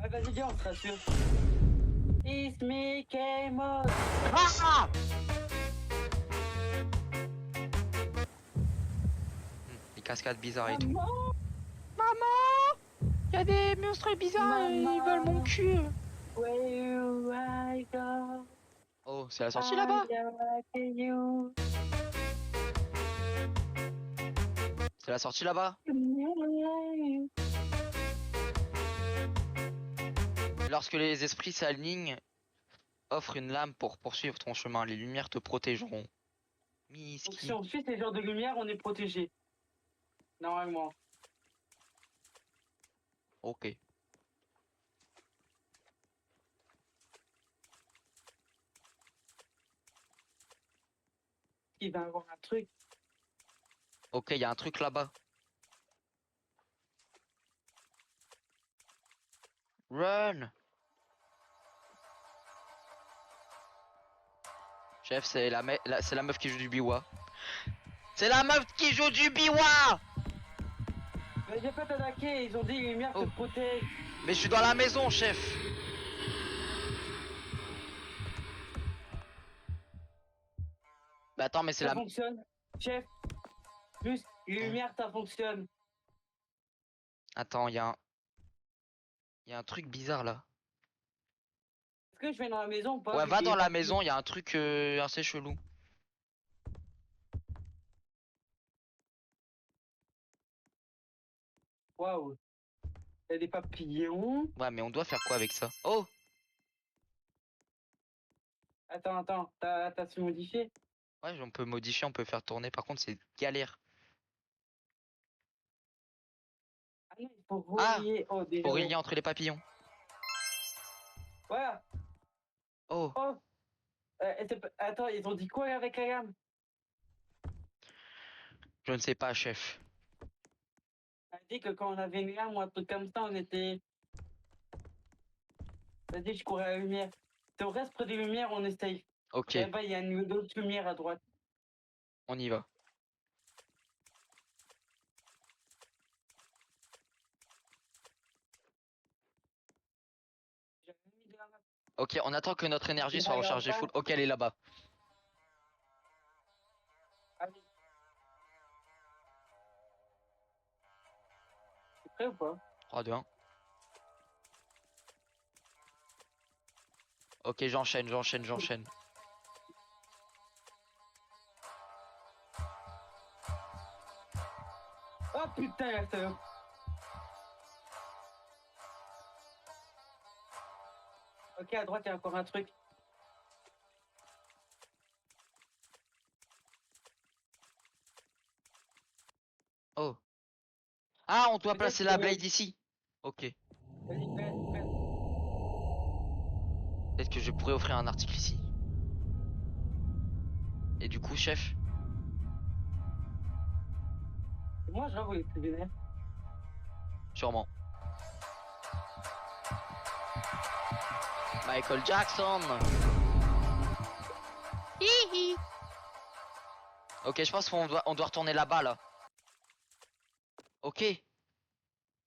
Ah, vas-y, viens, on se rassure. It's Mickey Mouse. Ah! Les cascades bizarres et tout. Maman, Maman! Il y a des monstres bizarres, ils veulent mon maman, cul. where I go, Oh, c'est la sortie I là-bas. like you. C'est la sortie là-bas. Lorsque les esprits s'alignent, offre une lame pour poursuivre ton chemin. Les lumières te protégeront. Donc, si Miski. on suit ces genres de lumière, on est protégé. Normalement. Ok. Il va y avoir un truc. Ok, il y a un truc là-bas. Run! Chef, c'est c'est la meuf qui joue du biwa. C'est la meuf qui joue du biwa! Mais j'ai pas t'attaquer, ils ont dit les lumières Oh. te protègent. Mais je suis dans la maison, chef. Bah attends, mais c'est Ça la... fonctionne. Chef, plus les lumières, ça fonctionne. Attends, il y a un truc bizarre là. Est-ce que je vais dans la maison ou pas? Ouais, Vu va qu'il dans est la parti. maison, il y a un truc assez chelou. Waouh. Il y a des papillons. Ouais, mais on doit faire quoi avec ça? Oh! Attends, t'as su modifier? Ouais, on peut modifier, on peut faire tourner. Par contre, c'est galère. Ah non, il faut Ah! relier. Oh, déjà. Faut relier entre les papillons. Voilà. Oh! Oh. Attends, ils ont dit quoi avec la gamme? Je ne sais pas, chef. On a dit que quand on avait une gamme ou un truc comme ça, on était. Vas-y, je courais à la lumière. Si on reste près des lumières, on est safe. Ok, Là-bas, il y a une autre lumière à droite. on y va. J'avais mis de la map. Ok, on attend que notre énergie Il soit regarde rechargée pas. full. Ok, elle est là-bas. Allez. T'es prêt ou pas? 3, 2, 1. Ok, j'enchaîne. Oh putain, la salope. Ok, à droite, il y a encore un truc. Oh. Ah, on doit Peut-être placer que- la blade ici. Ok. Vas-y, prête. Peut-être que je pourrais offrir un article ici. Et du coup, chef, Moi, je l'avoue, il est plus vénère. sûrement. Michael Jackson. Hihi. Ok, je pense on doit retourner là-bas, là. Ok.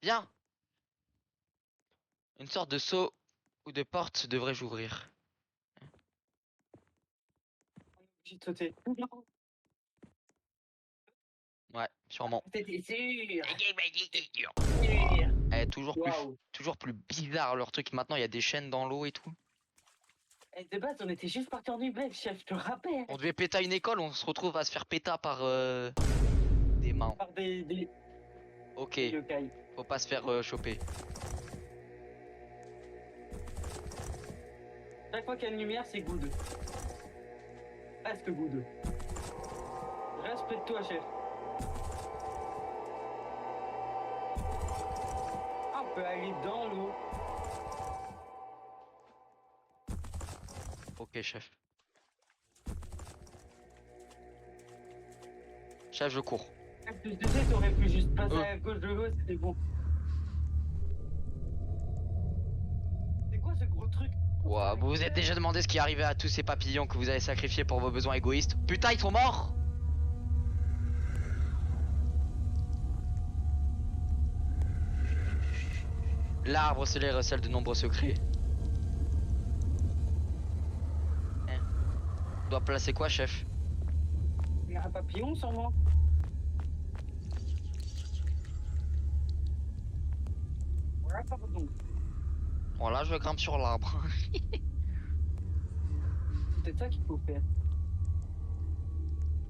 Bien. Une sorte de seau ou de porte devrais-je ouvrir. On est obligé de sauter. Ouais, sûrement. T'étais sûr? Elle est Waouh. toujours plus bizarre leur truc. Maintenant, il y a des chaînes dans l'eau et tout. Et de base, on était juste parti en UBF, chef, je te rappelle. On devait péter à une école, on se retrouve à se faire péter par des mains. Par des Ok, yokai. faut pas se faire choper. Chaque fois qu'il y a une lumière, c'est good. Presque good. Respecte-toi, chef. Ah, on peut aller dans l'eau. Ok, chef. Chef, je cours. Je sais, t'aurais pu juste passer à gauche de l'eau, c'était bon. C'est quoi ce gros truc? Ouah, vous vous êtes déjà demandé ce qui arrivait à tous ces papillons que vous avez sacrifiés pour vos besoins égoïstes? Putain, ils sont morts! L'arbre scellé recèle de nombreux secrets. On doit placer quoi, chef? Il y a un papillon, sûrement. Ouais, pardon. Bon, là, je grimpe sur l'arbre. C'est peut-être ça qu'il faut faire.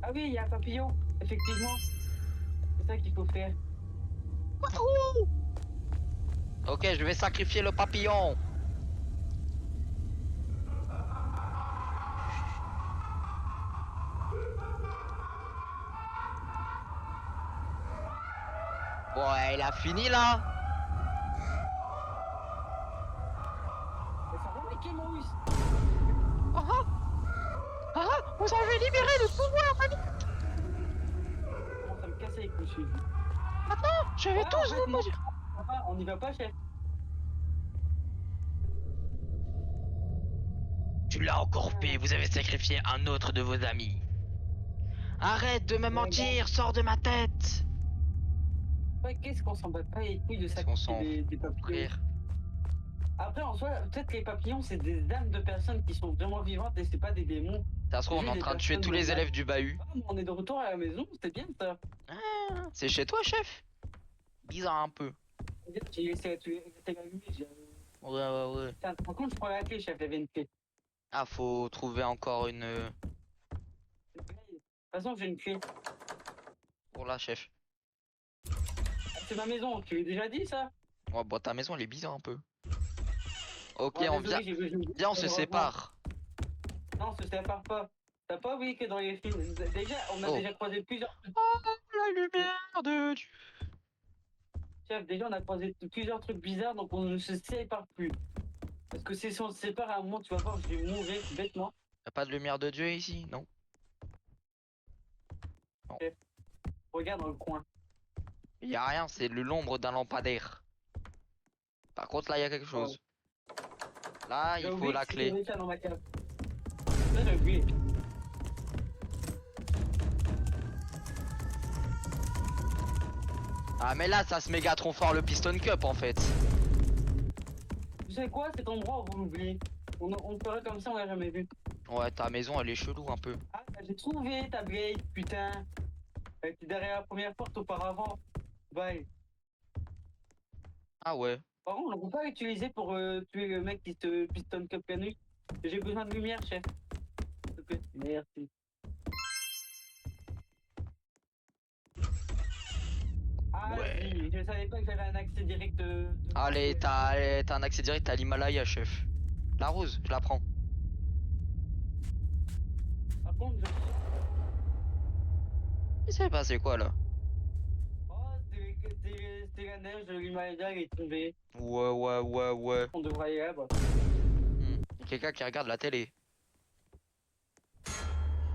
Ah oui, il y a un papillon, effectivement. C'est ça qu'il faut faire. Ok, je vais sacrifier le papillon. Ouais, il a fini là. Mais ça va, Mickey Mouse. Ah ah. Ah ah, vous avez libéré le pouvoir, mamie. Comment ça me casser les couilles, je suis dit. Maintenant, je vais Ah, tous en fait, vous non. maudire. On y va pas, chef. Tu l'as encore fait, vous avez sacrifié un autre de vos amis. Arrête de me mentir, sors de ma tête. Ouais, qu'est-ce qu'on s'en bat pas les couilles de Qu'est-ce qu'on sacrifier s'en des papillons. frère? Après, en soi, peut-être que les papillons, c'est des âmes de personnes qui sont vraiment vivantes et c'est pas des démons. Ça se trouve, on est en train de tuer tous les élèves du bahut. Ah, mais on est de retour à la maison, c'est bien ça. Ah, c'est chez toi, chef? Bizarre un peu. J'ai laissé l'allumer. Ouais. Tiens, par contre, je prends la clé, chef, il y avait une clé. Ah, faut trouver encore une... De toute façon, j'ai une clé. Pour là, chef. Ah, c'est ma maison, tu l'as déjà dit ça? Ouais, bon, ta maison, elle est bizarre un peu. Ok, Ouais, on désolé, vient... j'ai- Viens, on se sépare. Non, on se sépare pas. T'as pas oublié que dans les films, déjà, on a Oh. déjà croisé plusieurs. Oh, la lumière de Dieu. Chef, déjà, on a croisé plusieurs trucs bizarres, donc on ne se sépare plus. Parce que si on se sépare à un moment, tu vas voir, je vais mourir bêtement. Y'a pas de lumière de Dieu ici, non? Regarde dans le coin. Y a rien, c'est l'ombre d'un lampadaire. Par contre, là, y a quelque chose. Là, J'ai il faut oublié la que clé. c'était ça dans ma cave. Ça, j'ai oublié. Ah, mais là, ça se méga trop fort le Piston Cup en fait. Tu sais quoi, cet endroit, on va l'oublier. On ferait comme ça, on l'a jamais vu. Ouais, ta maison, elle est chelou un peu. Ah, j'ai trouvé ta blade, putain. Elle était derrière la première porte auparavant. Bye. Ah ouais. Par contre, on ne peut pas l'utiliser pour tuer le mec qui te pistonne cap canus. J'ai besoin de lumière, chef. S'il te plaît. Merci. Ah, Ouais. si, je savais pas que j'avais un accès direct. Allez, t'as un accès direct à l'Himalaya, chef. La rose, je la prends. Par contre, je. Il s'est passé quoi là? Oh, c'était la neige, l'Himalaya, il est tombé. Ouais. On devrait y aller là-bas. Y'a quelqu'un qui regarde la télé.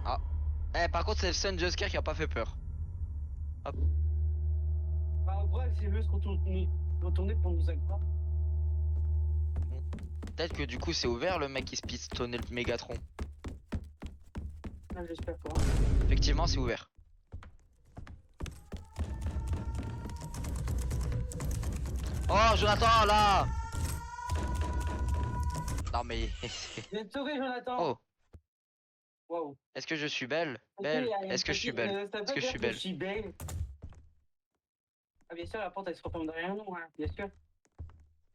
Ah. Eh, par contre, c'est le Sun Jusker qui a pas fait peur. Bah, en vrai, c'est juste retourner pour nous aggraver. Peut-être que du coup, c'est ouvert le mec qui se pistonnait le Mégatron. Ah, j'espère pas. Effectivement, c'est ouvert. Oh, Jonathan, là! Non, mais. Je viens de sauver, Jonathan. Oh, Waouh. est-ce que je suis belle? Ok, Belle. il y a une Est-ce que je suis petite- belle? ça Est-ce veut que je dire suis belle? Je suis belle. Ah, bien sûr, la porte elle se referme derrière nous, hein, bien sûr.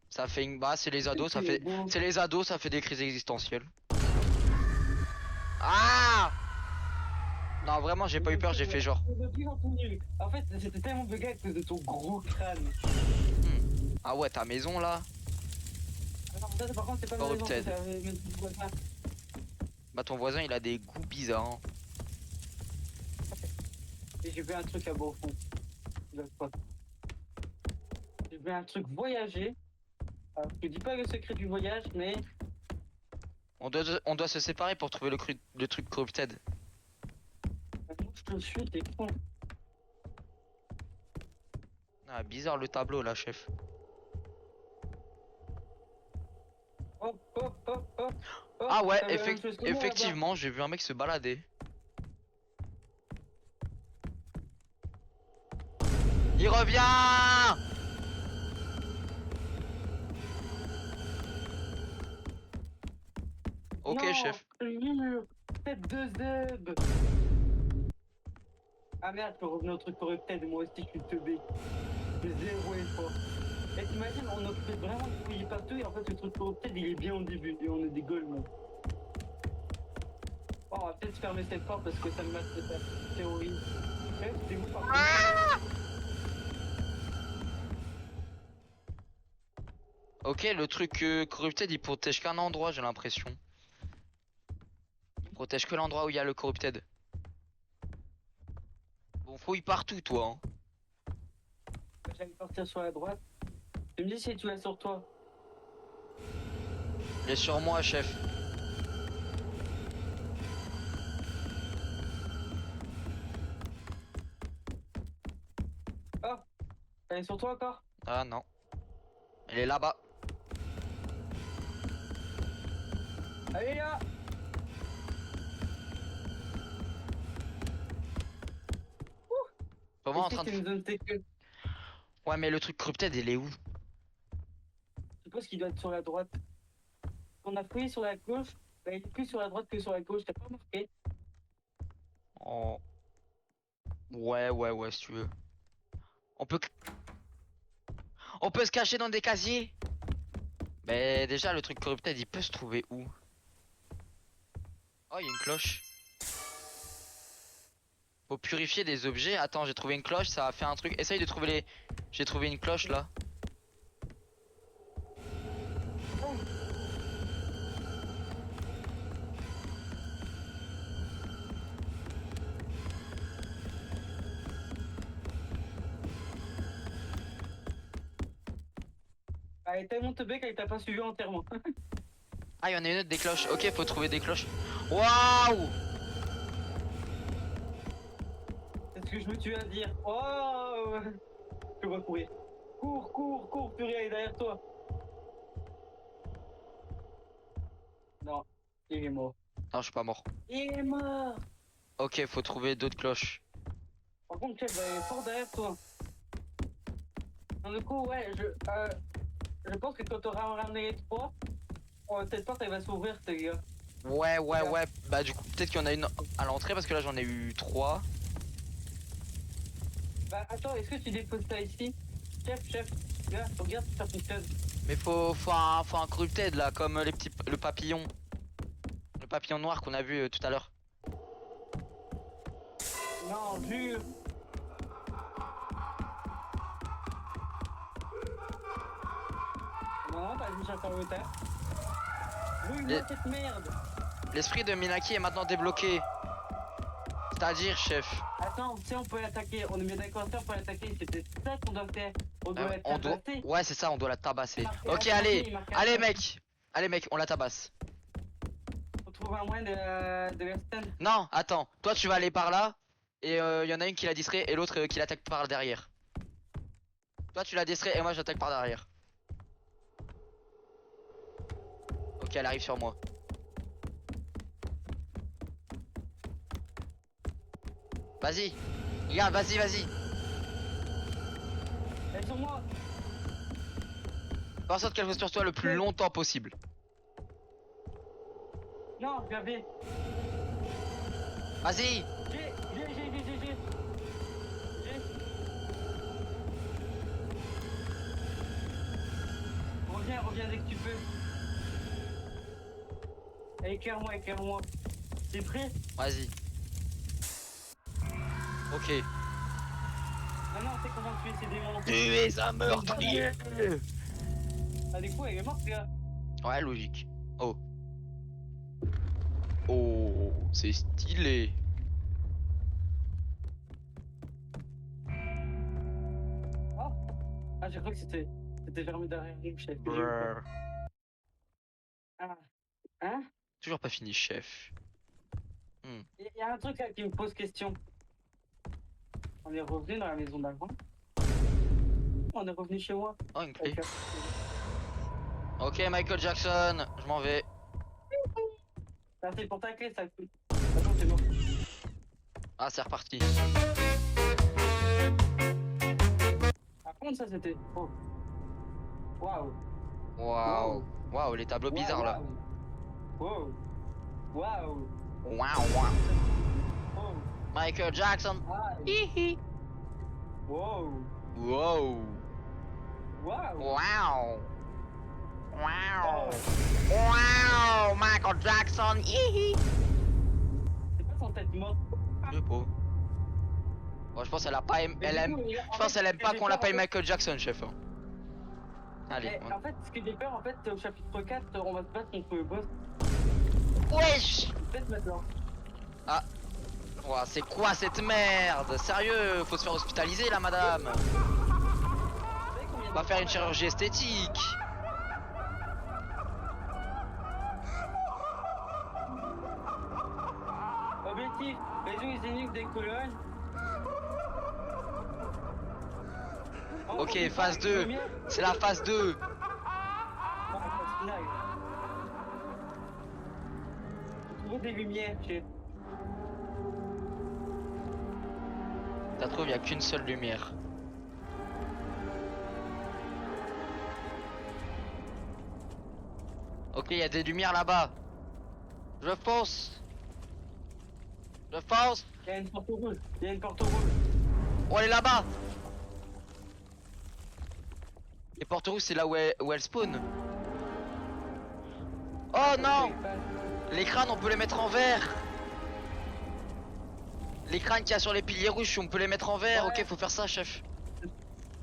Ça fait une. Bah, c'est les ados, ça Tu fait. es beau. C'est les ados, ça fait des crises existentielles. Ah! Non, vraiment, j'ai pas eu peur, j'ai fait genre. De plus en plus nul. En fait, c'était tellement bugué à cause de ton gros crâne. Ah ouais, ta maison là? Alors, ça, par contre, c'est pas ma maison, Corrupted. c'est la maison du voisin. Bah ton voisin il a des goûts bizarres. Hein. Et j'ai vu un truc là-bas au fond. J'ai vu un truc voyager. Alors, je te dis pas le secret du voyage, mais On doit se séparer pour trouver le truc corrupted. moi je te suis, t'es con. Ah bizarre le tableau là chef. Hop, hop, hop, hop, hop. Ah ouais, T'as vu la même chose que moi, là-bas. effectivement j'ai vu un mec se balader. Il revient. Ok Non, chef. mur, tête de zèbre. Ah merde, je peux revenir au truc corrupted, moi aussi je suis teubé. Je suis zéro effort. Et t'imagines, on a fait vraiment de fouiller partout et en fait le truc corrupted il est bien au début et on est des golemons. Bon, on va peut-être fermer cette porte parce que ça me mate cette théorie. Ouais, c'était où par contre? Ok le truc corrupted il protège qu'un endroit j'ai l'impression. Il protège que l'endroit où il y a le corrupted. Bon fouille partout toi. Hein. J'allais partir sur la droite. Tu me dis si tu l'as sur toi. Il est sur moi chef. Ah, elle est sur toi encore? Ah non. Il est là-bas. Allez là! Comment en Ici, train de... c'est une zone sécure. Ouais mais le truc corrupted il est où? Je suppose qu'il doit être sur la droite. On a fouillé sur la gauche, bah, il est plus sur la droite que sur la gauche, t'as pas remarqué? Oh. Ouais si tu veux. On peut... On peut se cacher dans des casiers. Mais déjà le truc corrupted il peut se trouver où? Oh il y a une cloche. Faut purifier des objets. Attends j'ai trouvé une cloche, ça a fait un truc. Essaye de trouver les... J'ai trouvé une cloche là. Elle est tellement teubée qu'elle t'a pas suivi entièrement. Ah il y en a une autre des cloches. Ok faut trouver des cloches. Waouh. C'est ce que je me tue à dire. Oh! Je vois courir. Cours, cours, cours, purée, elle est derrière toi. Non, il est mort. Non je suis pas mort. Il est mort! Ok faut trouver d'autres cloches. Par contre, Chef, elle est fort derrière toi. Dans le coup, ouais, je pense que quand t'auras ramené les trois, cette porte elle va s'ouvrir, ces gars. Ouais. Bah du coup peut-être qu'il y en a une à l'entrée parce que là j'en ai eu 3. Bah attends, est-ce que tu déposes ça ici? Chef, là, regarde si ça fonctionne. Mais faut un corrupted là comme les petits... Le papillon. Le papillon noir qu'on a vu tout à l'heure. Non, jure. Non, t'as vu ça le terre. Oui, Les- moi cette merde. L'esprit de Minaki est maintenant débloqué. C'est-à-dire chef. Attends, tu sais, on peut l'attaquer. On est bien d'accord, on peut l'attaquer. C'était ça qu'on doit faire. On doit la On doit... tabasser. Ouais c'est ça on doit la tabasser. Marqué Ok attaquer, allez. marqué Allez attaquer. mec on la tabasse. On trouve un moyen de la stun. Non attends. Toi tu vas aller par là. Et y en a une qui la distrait et l'autre qui l'attaque par derrière. Toi tu la distrais et moi j'attaque par derrière. Ok elle arrive sur moi. Vas-y. Regarde vas-y. Elle est sur moi. Fais en sorte qu'elle reste sur toi le plus longtemps possible. Non, j'avais. Vas-y. J'ai. Reviens dès que tu peux. Éclaire-moi. T'es prêt? Vas-y. Ok. Non, c'est comment tuer ces démons. Tu es un meurtrier. Ah, du coup, elle est morte, gars. Ouais logique. Oh. Oh, c'est stylé. Oh. Ah, j'ai cru que c'était fermé derrière nous, chef. J'ai eu peur. Brrr. Ah. Hein? Toujours pas fini, chef. Il y a un truc là qui me pose question. On est revenu dans la maison d'avant. On est revenu chez moi. Oh, une clé. Ok. Ok, Michael Jackson, je m'en vais. Merci pour ta clé, ça coûte. Attends, c'est bon. Ah, c'est reparti. Par contre, ça c'était. Oh. Waouh. Waouh. Waouh, les tableaux bizarres là. Waouh. Waouh. Waouh, waouh. Oh. Michael Jackson. Ah. Hihi. Wow. Wow. Waouh. Wow. Wow. Oh. Wow. Michael Jackson. Hihi. C'est pas son tête morte. Je sais pas. Bon, je pense qu'elle a pas aimé. Elle aime. Je pense qu'elle aime pas qu'on l'appelle Michael Jackson, chef. Allez. En fait, ce que j'ai peur, en fait, au chapitre 4, on va se battre contre le boss. Wesh. Peut-être maintenant. Ah. Ouah, c'est quoi cette merde? Sérieux, faut se faire hospitaliser là, madame. On va faire une chirurgie esthétique. Objectif, résoudre les énigmes des colonnes. Oh, Ok, on phase fait 2. lumière. C'est la phase 2. Non, phase finale. Faut trouver des lumières, chef. Ça trouve, il n'y a qu'une seule lumière. Ok, il y a des lumières là-bas. Je fonce. Je fonce. Il y a une porte rouge. Il y a une porte rouge. Oh, elle est là-bas. Les portes rouges, c'est là où elle spawn. Oh non. Les crânes, on peut les mettre en vert. Les crânes qu'il y a sur les piliers rouges, on peut les mettre en vert. Ouais. Ok, faut faire ça, chef.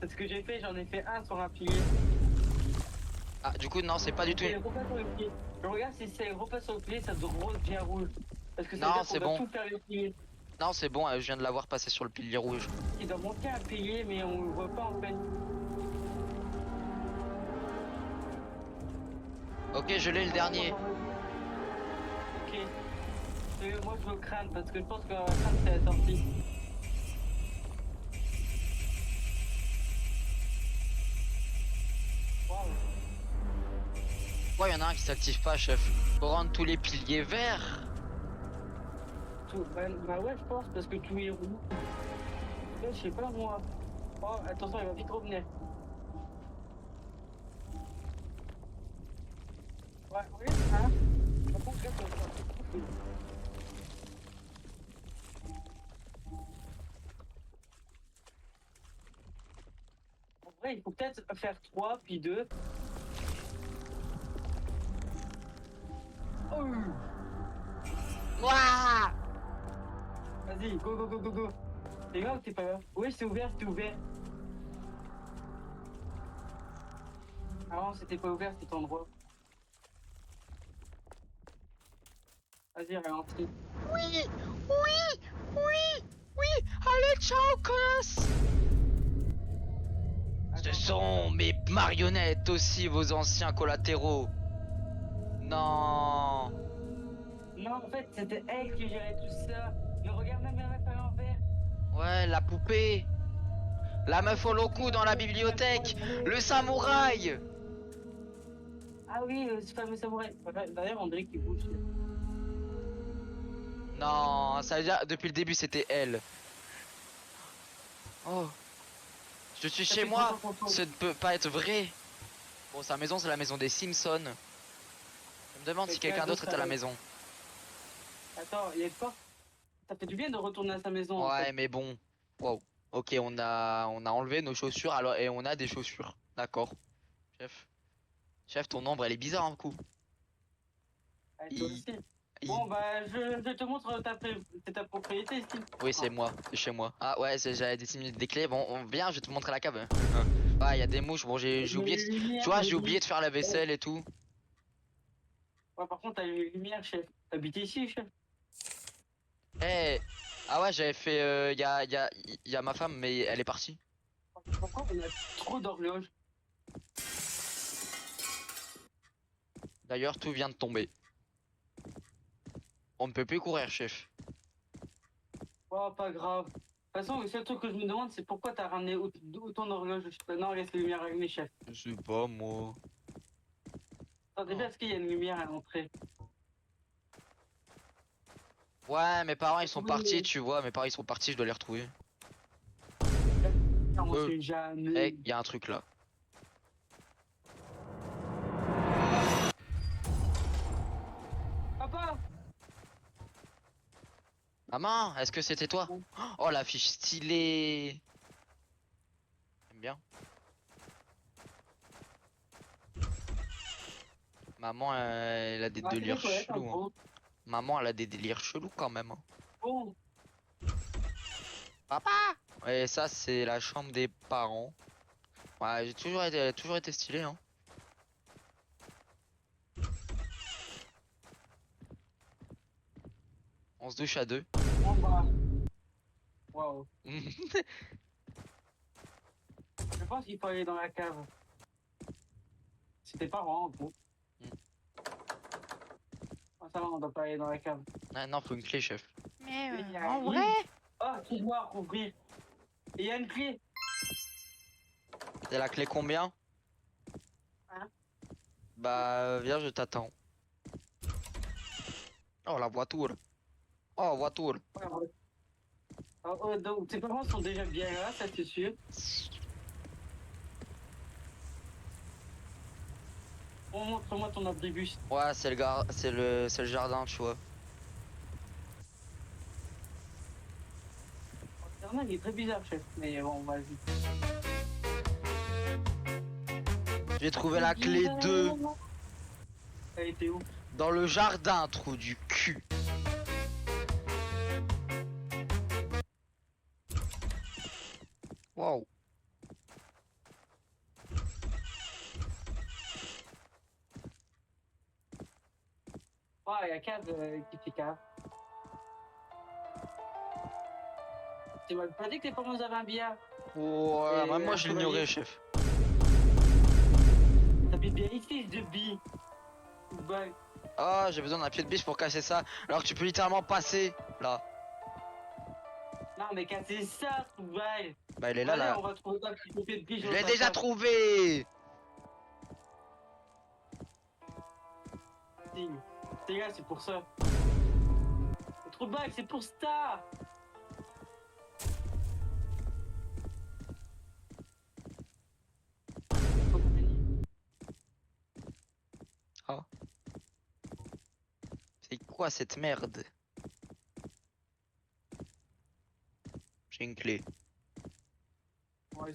C'est ce que j'ai fait, j'en ai fait un sur un pilier. Ah, du coup, non, c'est pas du tout. Et repasse sur le pilier. Je regarde si c'est repasse sur le pilier, ça devient rouge. Parce que ça Non, veut dire c'est qu'on doit bon. tout faire les piliers. Non, c'est bon, je viens de l'avoir passé sur le pilier rouge. Il doit manquer un pilier, mais on le voit pas en fait. Ok, je l'ai le dernier. Ok. Moi je veux le crâne parce que je pense que le crâne c'est la sortie. Waouh. Pourquoi il y en a un qui s'active pas, chef? Faut rendre tous les piliers verts. Bah ouais, je pense parce que tout est roux. Je sais pas moi. Oh, attention, il va vite revenir. Ouais, oui, hein. Par contre, regarde, ça va être en vrai, il faut peut-être faire 3 puis 2. Oh. Ouah. Vas-y, go, go, go, go, go. T'es là ou t'es pas là? Oui, c'est ouvert, c'était ouvert. Ah non, c'était pas ouvert cet endroit. Vas-y, ralentis. Oui, oui, oui, oui. Allez, ciao, connasse. Ce sont mes marionnettes aussi, vos anciens collatéraux. Non. Non, en fait, c'était elle qui gérait tout ça. Mais regarde, même la meuf à l'envers. Ouais, la poupée. La meuf au loco dans la bibliothèque. Le samouraï. Ah oui, ce fameux samouraï. D'ailleurs, on dirait qu'il bouge. Non, ça veut dire depuis le début c'était elle. Oh. Je suis Ça chez fait moi. 30 ans qu'on Ce ne peut pas être vrai. Bon, sa maison c'est la maison des Simpsons. Je me demande si quelqu'un d'autre est à la maison. Attends, il y a quoi? Ça fait du bien de retourner à sa maison. en Ouais, fait. mais bon. Wow. Ok, on a enlevé nos chaussures alors et on a des chaussures. D'accord. Chef. Chef, ton ombre elle est bizarre un coup. Ouais, toi aussi. I- Bon, bah, je te montre c'est ta propriété ici. Oui, c'est moi, c'est chez moi. Ah ouais, j'avais dessiné des clés. Bon, viens, je vais te montrer la cave. Ouais, il y a des mouches. Bon, j'ai oublié. Tu vois, j'ai oublié de faire la vaisselle et tout. Ouais, par contre, t'as les lumières, chef. T'habites ici, chef? Eh, ah ouais, j'avais fait. Y a ma femme, mais elle est partie. Pourquoi on a trop d'horloges? D'ailleurs, tout vient de tomber. On ne peut plus courir, chef. Oh, pas grave. De toute façon, le seul truc que je me demande, c'est pourquoi t'as ramené autant d'horloges. Non, laisse les lumières allumées, chef. Je sais pas, moi. Attends, déjà, est-ce qu'il y a une lumière à l'entrée? Ouais, mes parents ils sont Oui, partis, mais- tu vois. Mes parents ils sont partis, je dois les retrouver. Non, on sait jamais. Eh, y a un truc là. Papa! Maman, est-ce que c'était toi? Oh, la fiche stylée. J'aime bien. Maman, elle a des Ah, c'est les délires toilettes, en chelous, hein. gros. Maman, elle a des délires chelous quand même, hein. Bon, Papa! Ouais, ça, c'est la chambre des parents. Ouais, elle a toujours été stylée, hein. On se douche à deux. on va. Waouh. Je pense qu'il faut aller dans la cave. C'est tes parents, en gros. Mm. Ah, ça va, on doit pas aller dans la cave. Ah, non, faut une clé, chef. Mais Mais il y a en un vrai? livre. Ah, tiroir, ouvrir. Et il y a une clé. C'est la clé combien? Hein? Bah, viens, je t'attends. Oh, la voiture. Oh, voiture. Ouais, ouais. Ah, donc, tes parents sont déjà bien là, ça c'est sûr. Bon, montre-moi ton abribus. Ouais, c'est le jardin, tu vois. Le jardin, il est très bizarre, chef. Mais bon, vas-y. J'ai trouvé la clé 2 Elle était où? dans le jardin, trou du cul. Wow. Ah, il y a cave qui fait cave. Tu m'as pas dit que tes parents avaient un billard? Ouais, Et, même moi je chevalier. l'ignorais, chef. T'habites bien ici, de billes. Bye. Ah, j'ai besoin d'un pied de biche pour casser ça. Alors que tu peux littéralement passer là. Non, mais casser ça, bye. Bah, il est là, Allez, là. on va trouver un petit pied de biche. Je dans l'ai ta déjà cave. trouvé. Si. C'est gars, c'est pour ça. Le trou de bague, c'est pour ça. C'est quoi cette merde? J'ai une clé. Ouais,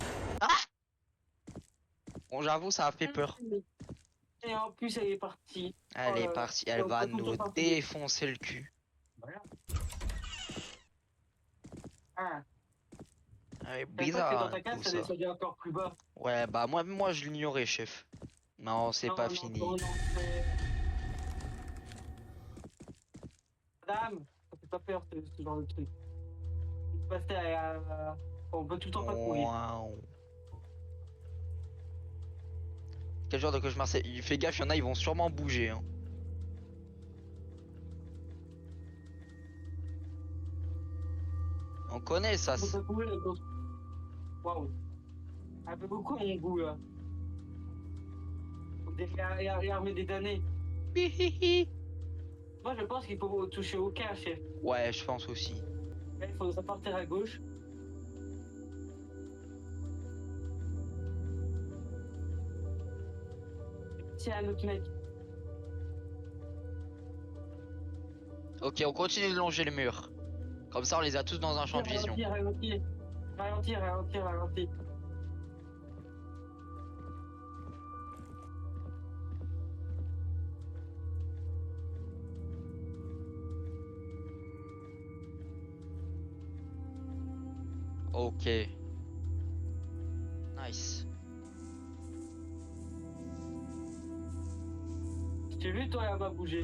Bon, j'avoue, ça a fait peur. et en plus, elle est partie. Elle Oh est là là. partie, elle On va peut tout le nous temps partir. défoncer le cul. Voilà. Ah, Elle est t'avais pas que dans bizarre, ta cave, tout ça ça. descendait encore plus bas. Ouais, bah, moi je l'ignorais, chef. Non, c'est Non, pas non, fini. non, non, Madame, ça fait pas peur ce genre de truc. Il se passait on peut tout le temps pas courir. Waouh. Quel genre de cauchemar c'est? Fais gaffe, il y en a, ils vont sûrement bouger, hein. On connaît ça. On peut pas courir, donc. Waouh. Un peu beaucoup à mon goût là. On dirait l'armée des damnés. Hihihi. Moi je pense qu'il faut toucher aucun chef. Ouais, je pense aussi. Là, il faudrait partir à gauche. Tiens, un autre mec. Ok, on continue de longer les murs. Comme ça, on les a tous dans un champ de vision. Ralentir, ralentir, ralentir, ralentir. Ok. Nice. Je t'ai vu, toi, elle va bouger.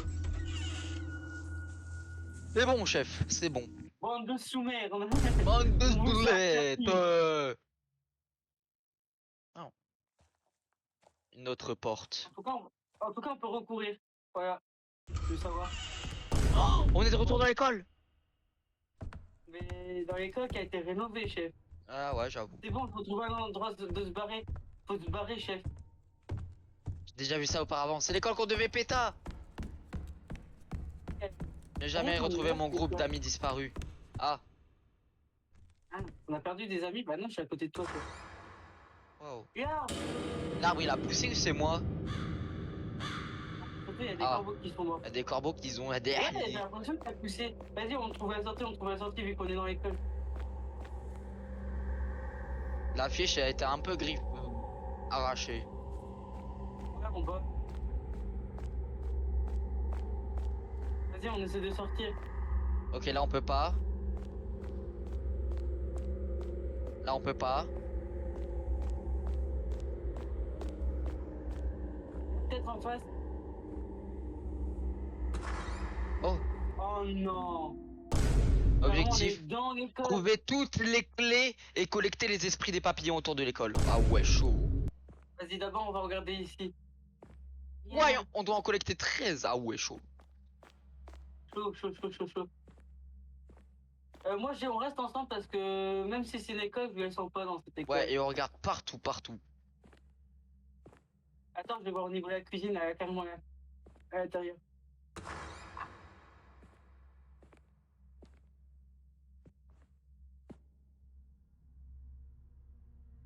C'est bon, chef, c'est bon. Bande de sous-mères. Bande de On vous boulettes. sert Non. Une autre porte. En tout cas, on peut recourir. Voilà. Je veux savoir. Oh, on est de retour dans l'école. Mais dans l'école qui a été rénovée, chef. Ah ouais, j'avoue. C'est bon, faut trouver un endroit de se barrer. Faut se barrer, chef. J'ai déjà vu ça auparavant. C'est l'école qu'on devait péter. J'ai jamais retrouvé mon groupe d'amis disparus. Ah. Ah, on a perdu des amis, bah non, je suis à côté de toi, chef. Wow. Regarde, L'arbre il a poussé ou c'est moi? il y a des Ah. corbeaux qui sont morts. Il y a des corbeaux qui ont des. Ouais, j'ai l'impression que t'as poussé. Vas-y, on trouve la sortie vu qu'on est dans l'école. La fiche a été un peu arrachée. Ouais, on va. Vas-y, on essaie de sortir. Ok, là on peut pas. Là on peut pas. Peut-être en face. Oh. Oh non. Objectif. On est dans l'école. Trouver toutes les clés et collecter les esprits des papillons autour de l'école. Ah ouais, chaud. Vas-y, d'abord, on va regarder ici. Ouais, on doit en collecter 13. Ah ouais, chaud. Chaud. Moi, on reste ensemble parce que même si c'est l'école, je ne sens pas dans cette école. Ouais, et on regarde partout, partout. Attends, je vais voir au niveau de la cuisine, là, carrément là, à l'intérieur.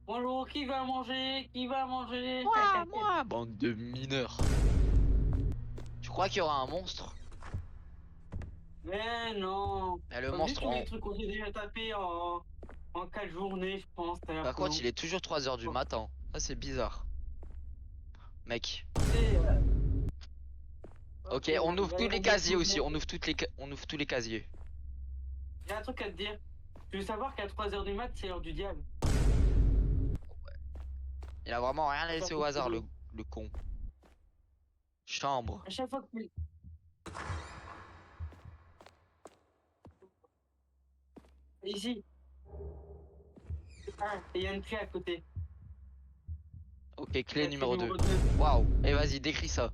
Bonjour, qui va manger? Qui va manger? Moi, bande de mineurs. Tu crois qu'il y aura un monstre? Mais non. Mais le T'as vu monstre, tous les trucs qu'on s'est déjà tapés en 4 journées, je pense. par contre, il est toujours 3h du matin. Ça, c'est bizarre. Mec. Ok, on ouvre tous les casiers aussi. On ouvre tous les casiers. J'ai un truc à te dire. Tu veux savoir qu'à 3h du mat, c'est l'heure du diable. Il a vraiment rien laissé au hasard, le con. Chambre. À chaque fois que tu... Ici. Ah, et il y a une clé à côté. Ok, clé numéro 2. 2. Waouh. Et vas-y, décris ça.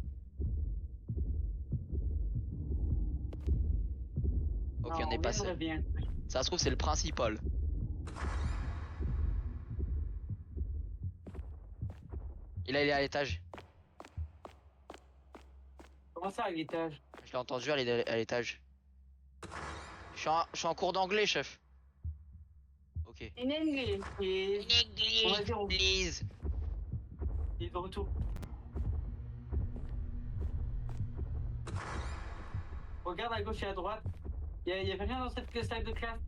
Ok, on est passé. Ça se trouve, c'est le principal. Il est à l'étage. Comment ça, à l'étage? Je l'ai entendu à l'étage. Je suis en cours d'anglais, chef. Ok. In English, please. English, On va dire, please. il est de retour. Regarde à gauche et à droite. Il y avait rien dans cette salle de classe.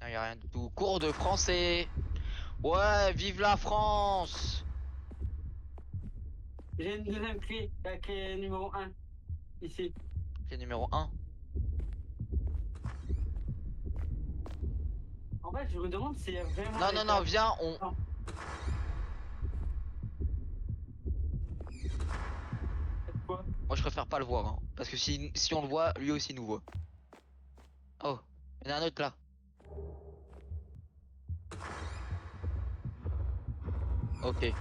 Il y a rien du tout. Cours de français. Ouais, vive la France. J'ai une deuxième clé, la clé numéro 1. Ici. Clé numéro 1. En fait, je me demande s'il y a vraiment... Non, viens, on... Non. Quoi? Moi, je préfère pas le voir, hein, parce que si on le voit, lui aussi nous voit. Oh, il y en a un autre là. Ok.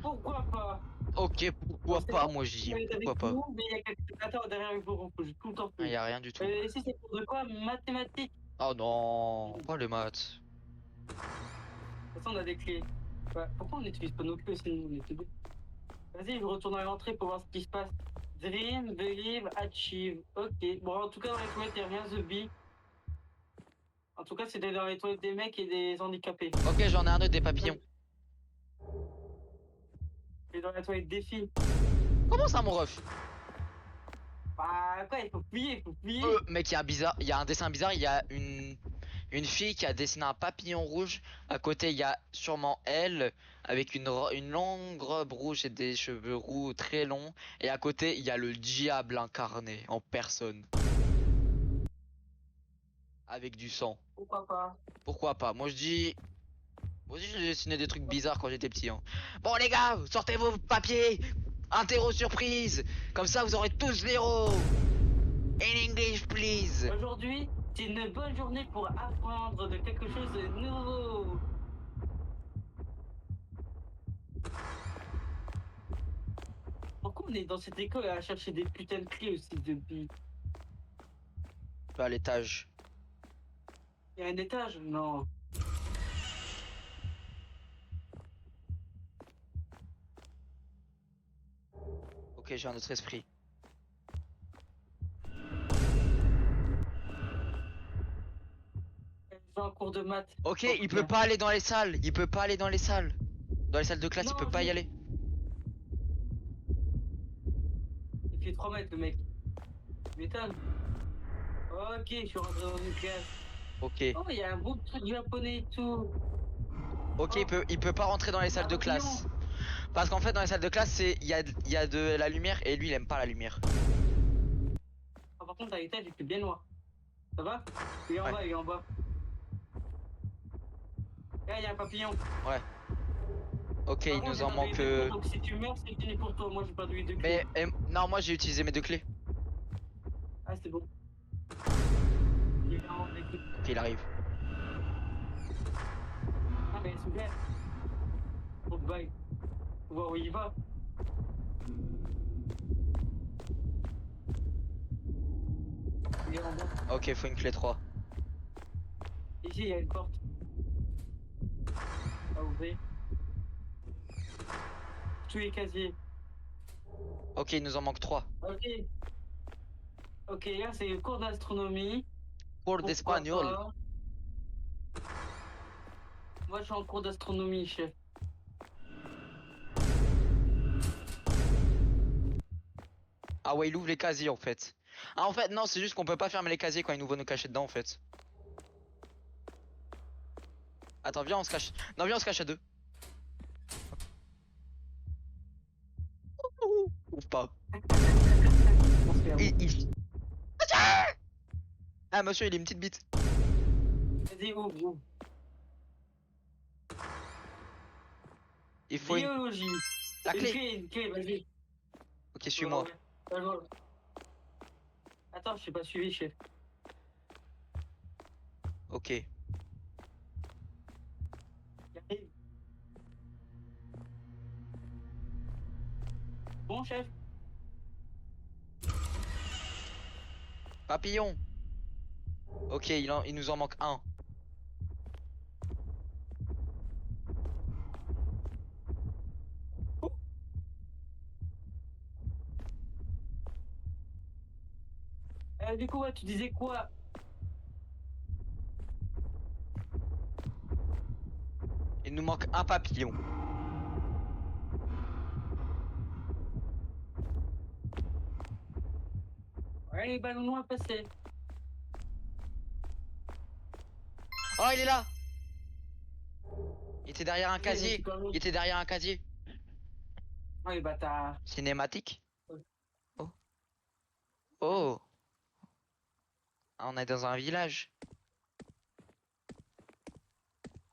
Pourquoi pas? Ok, pourquoi pas, moi j'y dis, pourquoi pas. Mais il y a quelqu'un... Attends, derrière le bureau, faut que je tout le temps. Il y a rien du tout. Ici, c'est pour de quoi? Mathématiques. Oh non, pas les maths. De toute façon, on a des clés. Ouais. Pourquoi on n'utilise pas nos clés sinon on était deux? Vas-y, je retourne à l'entrée pour voir ce qui se passe. Dream, believe, achieve. Ok. Bon, en tout cas, dans les toilettes, il n'y a rien, The Bee. En tout cas, c'est dans les toilettes des mecs et des handicapés. Ok, j'en ai un autre des papillons. Et dans la toilette des filles. Comment ça, mon ref? Bah, quoi, il faut plier. Mec, il y a un dessin bizarre, il y a une fille qui a dessiné un papillon rouge. À côté, il y a sûrement elle, avec une longue robe rouge et des cheveux roux très longs. Et à côté, il y a le diable incarné en personne. Avec du sang. Pourquoi pas? Pourquoi pas? Moi, je dis... Moi aussi, j'ai dessiné des trucs bizarres quand j'étais petit. Hein. Bon, les gars, sortez vos papiers. Interro surprise. Comme ça, vous aurez tous zéro. In English, please. Aujourd'hui, c'est une bonne journée pour apprendre de quelque chose de nouveau. Pourquoi on est dans cette école à chercher des putains de clés aussi depuis? À l'étage. Il y a un étage? Non. Ok, j'ai un autre esprit. J'ai un cours de maths. Ok, Oh, il peut bien. pas aller dans les salles. Il peut pas aller dans les salles. Dans les salles de classe, il Non, peut pas y aller. Il fait 3 mètres le mec. Tu m'étonnes. Ok, je suis rentré dans une classe. Ok. Oh, il y a un beau truc japonais et tout. Ok, Oh, il peut pas rentrer dans les salles de papillon. classe. Parce qu'en fait, dans les salles de classe, il y a de la lumière et lui, il aime pas la lumière. Ah, par contre, à l'étage, il fait bien noir. Ça va? Il est en Ouais. bas, il est en bas. Là, il y a un papillon. Ouais. Ok, Par il contre, nous j'ai en perdu manque. les deux clés, donc si tu meurs, c'est fini pour toi. Moi, j'ai perdu les deux clés. Mais non, moi j'ai utilisé mes deux clés. Ah, c'est bon. Il est en avec... Ok, il arrive. Ah, mais elles sont bien. Faut que bye. Faut voir où il va. Il est en bas. Ok, faut une clé 3. Ici, il y a une porte à ouvrir. Tous les casiers. Ok, il nous en manque 3. Ok. Ok, là, c'est le cours d'astronomie. Cours Pourquoi d'espagnol. pas? Moi, je suis en cours d'astronomie, chef. Ah ouais, il ouvre les casiers en fait. Ah en fait, non, c'est juste qu'on peut pas fermer les casiers quand il nous voit nous cacher dedans en fait. Attends, viens, on se cache. Non, viens, on se cache à deux. Ouvre pas. On se fait avoir. Il... Ah, monsieur, il est une petite bite. Vas-y, ouvre, ouvre. Il faut une... Biologie. la clé. Une clé, vas-y. Ok, suis-moi. Ouais, ouais. Attends, je t'ai pas suivi, chef. Ok. Il arrive. Bon, chef. Papillon. Ok, il nous en manque un. Du coup, ouais, tu disais quoi? Il nous manque un papillon. Ouais, les ballons noirs passés. Oh, il est là. Il était derrière un Vas-y, mais casier. tu parles. Il était derrière un casier. Ouais, bâtard. Cinématique. Ouais. Oh. Oh. Ah, on est dans un village.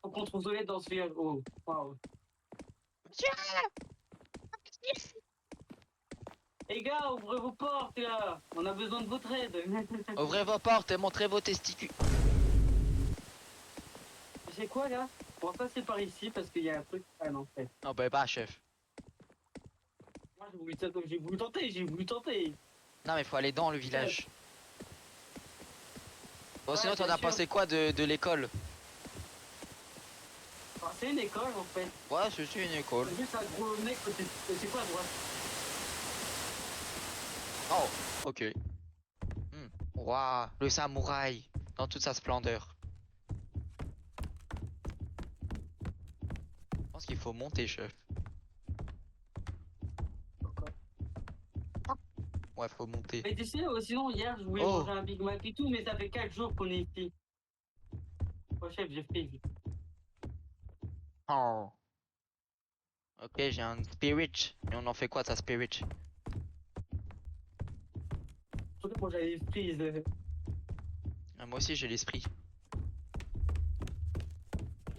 Faut qu'on trouve Zoé dans ce village. Oh, waouh. Les gars, ouvrez vos portes, là. On a besoin de votre aide. Ouvrez vos portes et montrez vos testicules. C'est quoi, là? On va passer par ici parce qu'il y a un truc. Ah non, en fait. Non, bah, chef. Moi, j'ai voulu tenter, j'ai voulu tenter. Non, mais faut aller dans le village. Bon, Ouais, sinon, t'en bien as sûr. pensé quoi de l'école? Enfin, c'est une école, en fait. Ouais, c'est une école. C'est juste un gros mec côté. C'est quoi à droite? Oh, ok. Waouh, le samouraï dans toute sa splendeur. Je pense qu'il faut monter, chef. Pourquoi? Ouais, faut monter. Mais tu sais, sinon, hier, je voulais Oh. manger un Big Mac et tout, mais ça fait 4 jours qu'on est ici. Oh, chef, j'ai fait. Oh. Ok, j'ai un spirit. Et on en fait quoi de sa spirit? Surtout moi, j'avais freeze. Ah, moi aussi, j'ai l'esprit.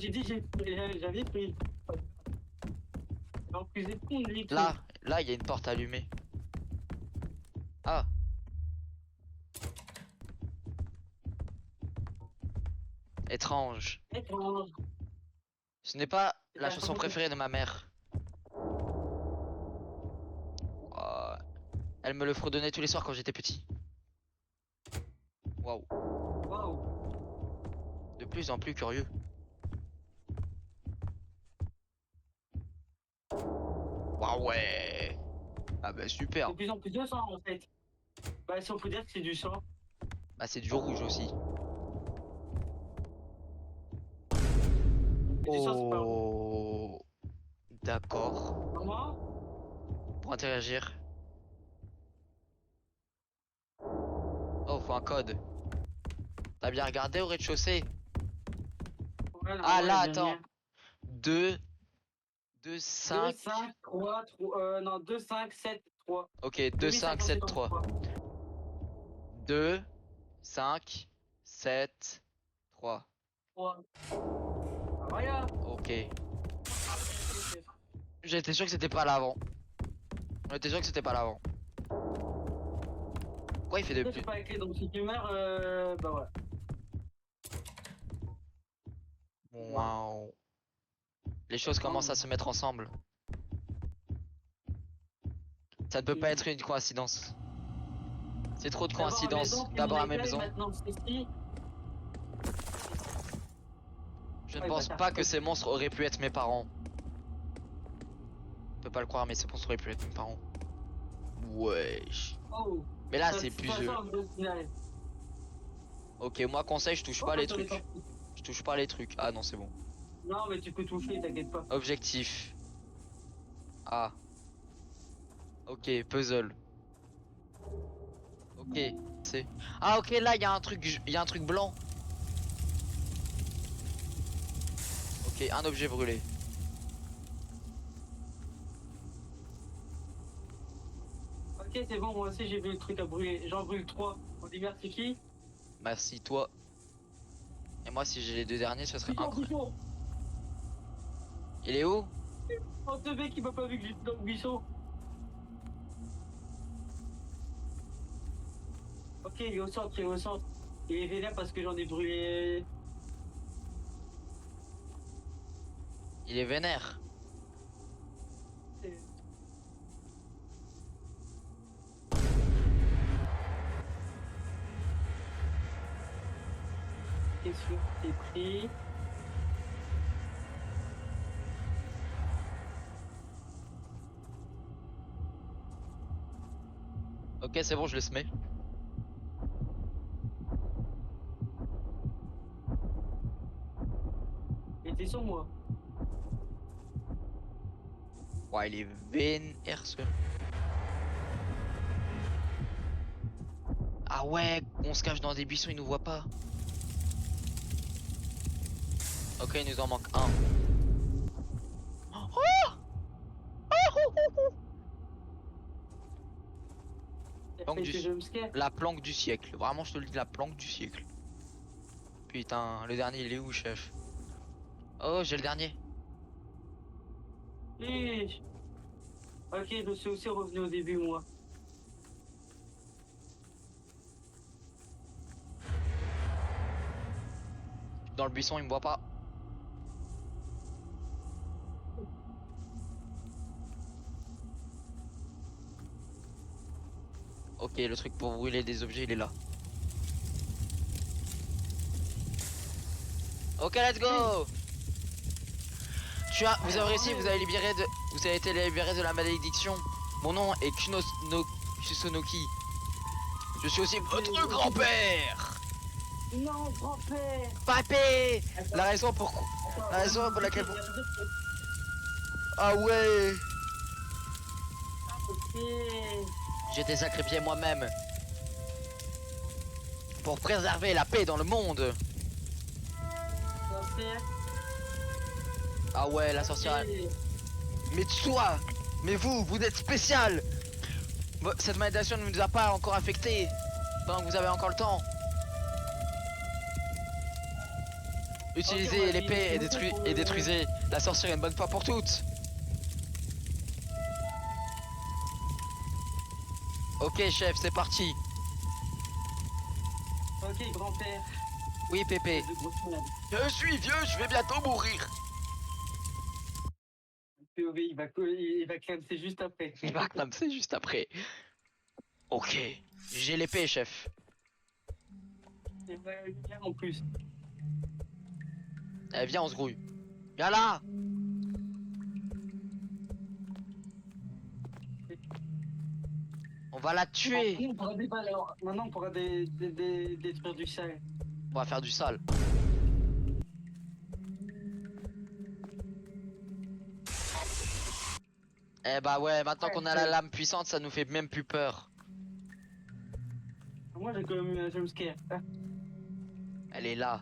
j'ai dit j'avais pris. En plus, c'est con de l'équipe. Là, il y a une porte allumée. Ah. Étrange. Étrange. Ce n'est pas la chanson préférée de ma mère. Oh, elle me le fredonnait tous les soirs quand j'étais petit. Waouh. Waouh. De plus en plus curieux. Waouh, ouais. Ah bah super. De plus en plus de sang en fait. Bah si on peut dire que c'est du sang. Bah c'est du rouge aussi. Du sang, c'est pas rouge. Oh. D'accord. Comment? Pour interagir. Oh, faut un code. T'as bien regardé au rez-de-chaussée? Ouais, non, Ah ouais, là, bien, attends. bien. 2, 2, 5. 2, 5, 3, 3, non, 2, 5, 7, 3. Ok, 2, 5, 7, 3. 2, 5, 7, 3. 3. Ah, voilà. Ok. J'étais sûr que c'était pas là avant. On était sûr que c'était pas là avant. Pourquoi il fait de Je plus? suis pas avec les donc si tu meurs, bah voilà. Waouh. Les choses commencent à se mettre ensemble. Ça ne peut pas être une coïncidence. C'est trop de coïncidences. D'abord à ma maison. Maintenant, ceci. Je ne pense pas que ces monstres auraient pu être mes parents. Je peux pas le croire, mais ces monstres auraient pu être mes parents. Wesh. Oh. Mais là, c'est plus eux. Final. Ok, moi conseil, je touche Oh, pas les attends, trucs. Je touche pas les trucs. Ah non, c'est bon. Non, mais tu peux toucher, t'inquiète pas. Objectif. Ah. Ok, puzzle. Ok, c'est. Ah ok, là il y a un truc, il y a un truc blanc. Ok, un objet brûlé. Ok, c'est bon, moi aussi j'ai vu le truc à brûler. J'en brûle 3. On dit merci qui? Merci toi. Et moi si j'ai les deux derniers, ce serait Pigeon, incroyable. pigeon. Il est où? Oh, ce mec il m'a pas vu que j'étais dans le buisson. Ok, il est au centre, il est au centre. Il est vénère parce que j'en ai brûlé. Il est vénère. Qu'est-ce que t'es pris? Ok, c'est bon, je le semais. Il était sur moi. Ouais, il est vénère ce. Ah ouais, on se cache dans des buissons, il nous voit pas. Ok, il nous en manque un. Planque du... La planque du siècle. Vraiment, je te le dis, la planque du siècle. Putain, le dernier, il est où, chef? Oh, j'ai le dernier. Ok, je suis aussi revenu au début, moi. Dans le buisson, il me voit pas. Ok, le truc pour brûler des objets, il est là. Ok, let's go. Vous avez réussi, vous avez été libéré de la malédiction. Mon nom est Kusonoki. Je suis aussi votre grand-père. Non, grand-père. Papé. La raison pour laquelle... Ah ouais. Ok. J'étais sacrifié moi-même. Pour préserver la paix dans le monde. Grand-père. Ah ouais, la sorcière. Mais toi, mais vous êtes spécial. Cette malédiction ne nous a pas encore affecté. Pendant que vous avez encore le temps. Utilisez Ok, l'épée vas-y, et détruisez la sorcière une bonne fois pour toutes. Ok chef, c'est parti. Ok, grand-père. Oui Pépé. De grosses malades. Je suis vieux, je vais bientôt mourir. POV, il va clamser juste après. Il va clamser juste après. Ok. J'ai l'épée chef. Il va bien en plus. Eh viens on se grouille. Viens là. On va la tuer. Maintenant, on pourra maintenant, on pourra détruire du sale. On va faire du sale. Eh bah ouais, maintenant qu'on a la lame puissante, ça nous fait même plus peur. Moi, j'ai quand même un jumpscare. Ah, Elle est là.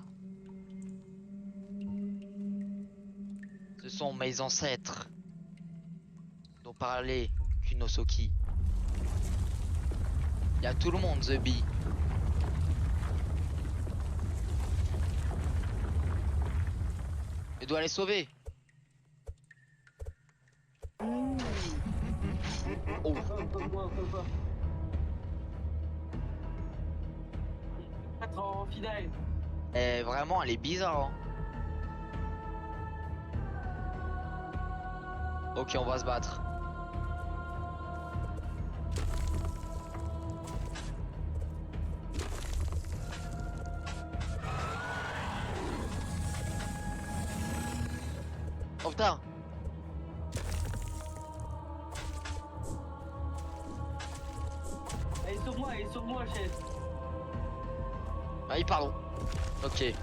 Ce sont mes ancêtres dont parlait Kunosoki. Il y a tout le monde, The Bee. Il doit les sauver. Oh. Quoi. Être en finale. Eh, vraiment, elle est bizarre. Hein. Ok, on va se battre. Oh putain. Elle est sur moi, chef. Ah oui, pardon. Ok.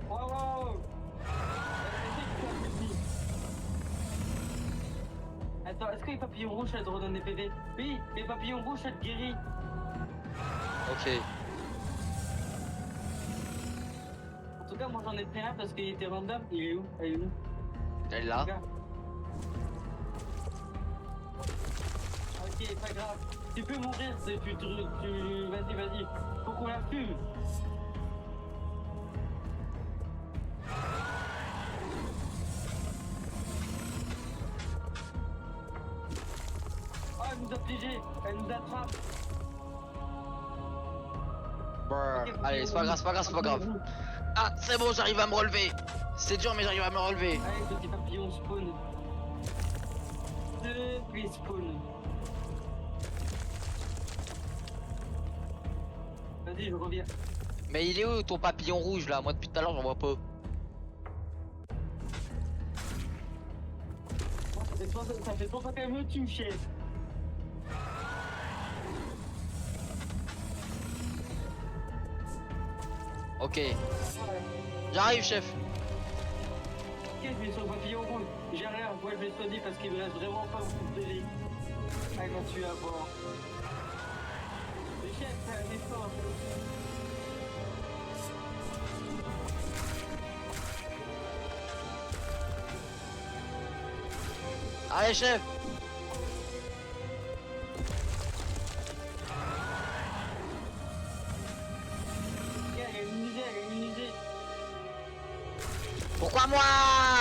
Wow. Attends, est-ce que les papillons rouges, elles te redonnent des PV? Oui, les papillons rouges, elles te guérissent. Ok. En tout cas, moi, j'en ai pris un parce qu'il était random. Il est où? Elle est où? Elle est là. Ok, pas grave. Tu peux mourir, vas-y. Faut qu'on la fume. Oh, elle nous a piégé. Elle nous attrape. Brr. Ok, Allez, c'est pas grave, c'est pas grave, c'est pas grave. Ah, c'est bon, j'arrive à me relever. C'est dur, mais j'arrive à me relever. Allez, petit papillon spawn. Puis spawn. Vas-y, je reviens. Mais il est où ton papillon rouge là? Moi depuis tout à l'heure j'en vois pas. Ça fait 3 fois qu'elle me tue, chef. Ok. J'arrive chef. Ok, je vais sur le papillon rouge. J'ai rien, moi je vais soigner parce qu'il me reste vraiment pas beaucoup de vie. Ah, quand tu vas voir. Le chef, c'est un effort. Allez chef. Ok, elle est immunisée. Pourquoi moi?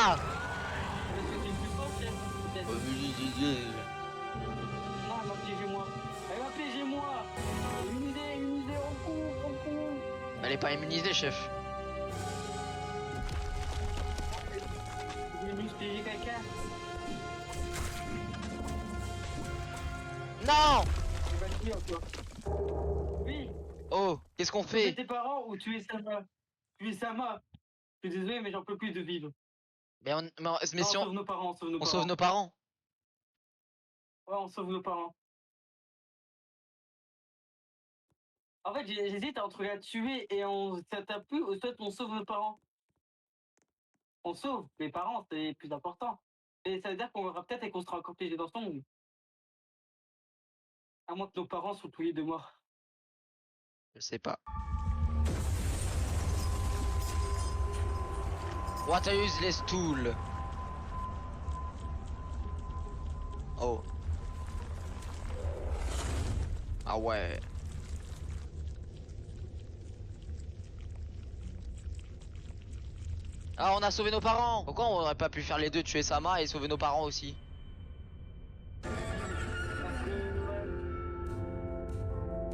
Parce que c'est le plus fort, chef. Peut-être. Non, elle m'a piégé moi. Elle m'a piégé moi. Immunisée, on court. Elle est pas immunisée chef. Je vais juste piéger quelqu'un. Non. Il va tuer encore. Oui. Oh, qu'est-ce qu'on Tuer fait? tes parents ou tuer Sama? Tuer Sama. Je suis désolé, mais j'en peux plus de vivre. Mais Non, si on sauve nos parents, on sauve nos parents. Ouais, on sauve nos parents. En fait, j'hésite entre la tuer et ça t'a plu ou soit on sauve nos parents. On sauve les parents, c'est plus important. Et ça veut dire qu'on verra peut-être et qu'on sera encore piégé dans son monde. À moins que nos parents soient tous les deux morts. Je sais pas. What a useless tool. Oh. Ah ouais. Ah, on a sauvé nos parents. Pourquoi on aurait pas pu faire les deux, tuer Sama et sauver nos parents aussi? Parce que, ouais,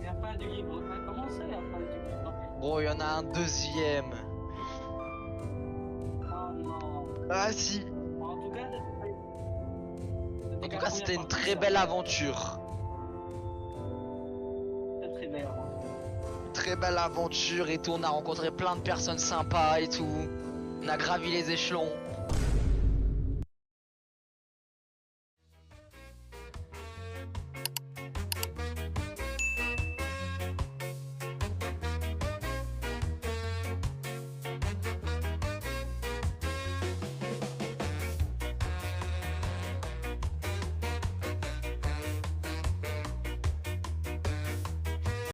la fin du livre a commencé, la fin du livre. Bon, il y en a un deuxième. Oh non. Ah si. En tout cas, En tout cas, c'était une très belle aventure. Très très belle aventure. Très belle aventure et tout. On a rencontré plein de personnes sympas et tout. On a gravi les échelons.